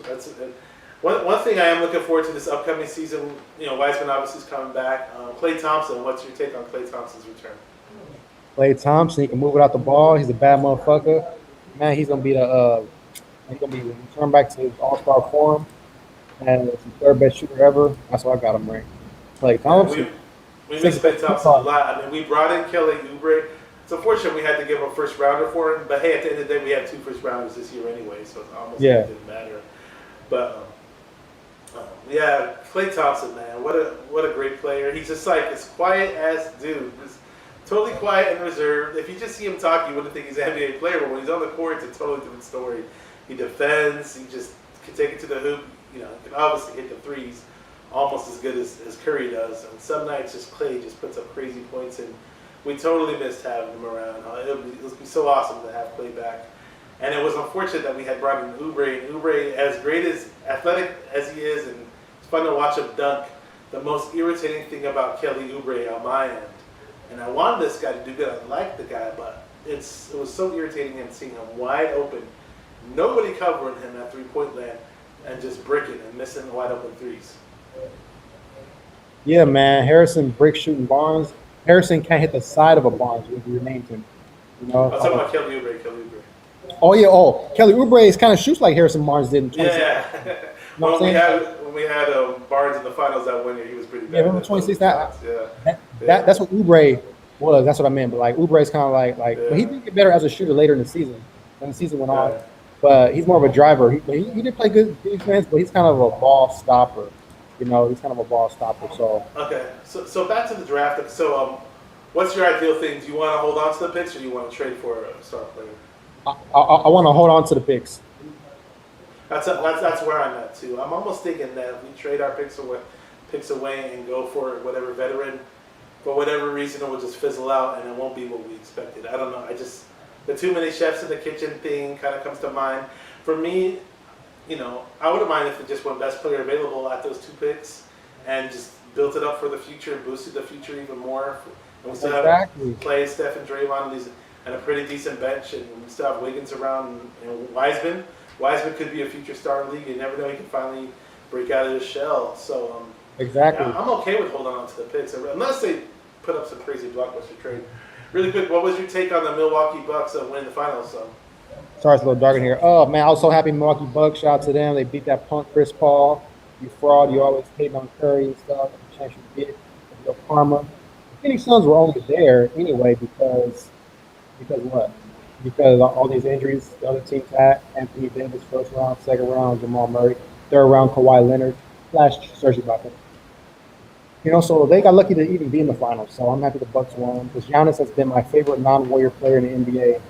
that's it. One thing I am looking forward to this upcoming season. You know, Wiseman obviously is coming back. Klay Thompson. What's your take on Klay Thompson's return? Klay Thompson, he can move without the ball. He's a bad motherfucker. Man, he's gonna be return back to his all-star form, and he's the third best shooter ever. That's why I got him ranked. Klay Thompson. We miss Clay Thompson a lot. I mean, we brought in Kelly Oubre. It's unfortunate we had to give him a first rounder for him, but hey, at the end of the day, we had 2 first rounders this year anyway, so it almost didn't matter. But yeah, Clay Thompson, man, what a great player. He's just like this quiet ass dude, just totally quiet and reserved. If you just see him talk, you wouldn't think he's an NBA player, but when he's on the court, it's a totally different story. He defends. He just can take it to the hoop. You know, he can obviously hit the threes almost as good as Curry does. And some nights, just Clay just puts up crazy points, and we totally missed having him around. It would be so awesome to have Clay back. And it was unfortunate that we had brought in Oubre. And Oubre, as great as athletic as he is, and it's fun to watch him dunk, the most irritating thing about Kelly Oubre on my end, and I wanted this guy to do good. I like the guy, but it was so irritating him seeing him wide open, nobody covering him at three-point land, and just bricking and missing the wide open threes. Yeah, man. Harrison brick shooting Barnes. Harrison can't hit the side of a Barnes if you renamed him. You know. I was talking about Kelly Oubre. Oh yeah. Oh, Kelly Oubre kind of shoots like Harrison Barnes did in 2016. Yeah. When we had Barnes in the finals that one year, he was pretty bad. Yeah, remember 26? That's what Oubre was. That's what I meant. But like Oubre is kind of like but he did get better as a shooter later in the season. When the season went on, but he's more of a driver. He did play good defense, but he's kind of a ball stopper. You know, he's kind of a ball stopper. So okay, so back to the draft. So what's your ideal thing? Do you want to hold on to the picks, or do you want to trade for a star player? I want to hold on to the picks. That's where I'm at too. I'm almost thinking that we trade our picks away and go for whatever veteran. For whatever reason, it will just fizzle out and it won't be what we expected. I don't know. The too many chefs in the kitchen thing kind of comes to mind. For me, you know, I wouldn't mind if it just went best player available at those 2 picks and just built it up for the future, boosted the future even more. And we still have Clay, Steph, and Draymond and a pretty decent bench, and we still have Wiggins around, and Wiseman. Wiseman could be a future star in the league. You never know; he can finally break out of his shell. So exactly, yeah, I'm okay with holding on to the picks unless they put up some crazy blockbuster trade. Really quick, what was your take on the Milwaukee Bucks winning the finals? Sorry, it's a little dark in here. Oh man, I was so happy Milwaukee Bucks. Shout out to them. They beat that punk Chris Paul. You fraud. You always hating on Curry and stuff. The chance you get your karma. The Phoenix Suns were only there anyway because what? Because all these injuries the other teams had. Anthony Davis, first round, second round, Jamal Murray, third round, Kawhi Leonard, last Serge Ibaka. You know, so they got lucky to even be in the finals. So I'm happy the Bucks won because Giannis has been my favorite non-Warrior player in the NBA in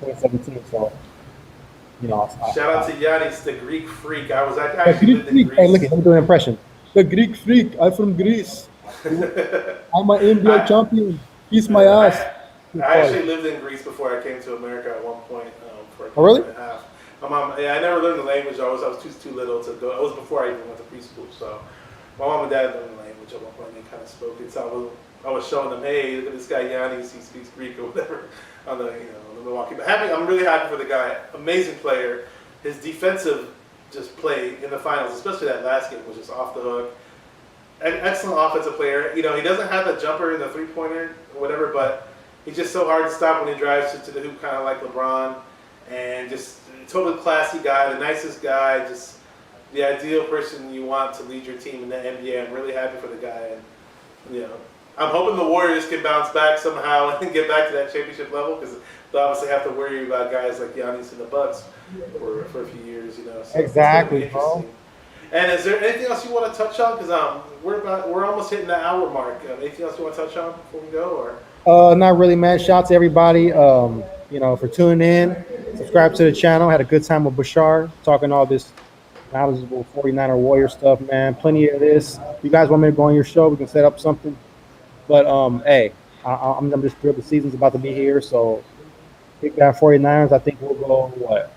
2017. So, you know, shout out to Giannis, the Greek freak. I actually lived in Greece. Hey, look, let me do an impression. The Greek freak. I'm from Greece. I'm an NBA champion. Kiss my ass. I actually lived in Greece before I came to America at one point for a really? year and a half. My mom, I never learned the language. I was too little to go. It was before I even went to preschool. So my mom and dad learned the language at one point. They kind of spoke it. So I was showing them, hey, look at this guy Giannis. He speaks Greek or whatever on the Milwaukee. But I'm really happy for the guy. Amazing player. His defensive just play in the finals, especially that last game, was just off the hook. An excellent offensive player. You know, he doesn't have the jumper and the three-pointer or whatever, but he's just so hard to stop when he drives to the hoop, kind of like LeBron, and just a totally classy guy, the nicest guy, just the ideal person you want to lead your team in the NBA. I'm really happy for the guy, and you know, I'm hoping the Warriors can bounce back somehow and get back to that championship level because they'll obviously have to worry about guys like Giannis and the Bucks for a few years, you know. So exactly, bro. And is there anything else you want to touch on? Because we're almost hitting the hour mark. Anything else you want to touch on before we go, or? Not really, man. Shout out to everybody, you know, for tuning in. Subscribe to the channel. Had a good time with Bashar, talking all this knowledgeable 49er Warrior stuff, man. Plenty of this. If you guys want me to go on your show, we can set up something. But, hey, I'm just thrilled the season's about to be here. So, pick that 49ers. I think we'll go,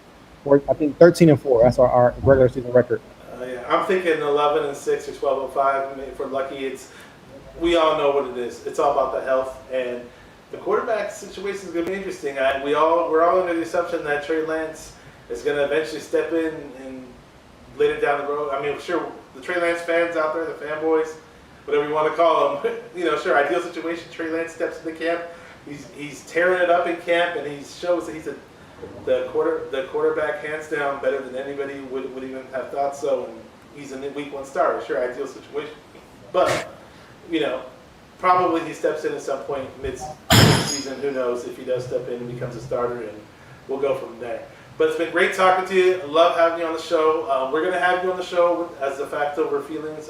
I think 13-4. That's our regular season record. Yeah, I'm thinking 11-6 or 12-5. If we're lucky, we all know what it is. It's all about the health, and the quarterback situation is going to be interesting. We're all under the assumption that Trey Lance is going to eventually step in and later down the road. I mean, sure, the Trey Lance fans out there, the fanboys, whatever you want to call them, you know, sure, ideal situation. Trey Lance steps into camp. He's tearing it up in camp, and he shows that he's the quarterback hands down better than anybody would even have thought so. And he's a week 1 starter. Sure, ideal situation, but you know, probably he steps in at some point mid-season. Who knows if he does step in and becomes a starter, and we'll go from there. But it's been great talking to you. I love having you on the show. We're going to have you on the show as the Facts Over Feelings,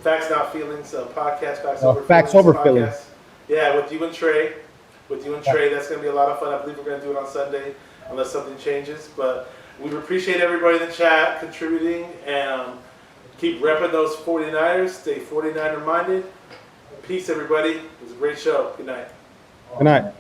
Facts Not Feelings podcast. Facts Over Feelings. Yeah, with you and Trey. That's going to be a lot of fun. I believe we're going to do it on Sunday, unless something changes. But we appreciate everybody in the chat contributing, and keep repping those 49ers. Stay 49er minded. Peace, everybody. It was a great show. Good night. Good night.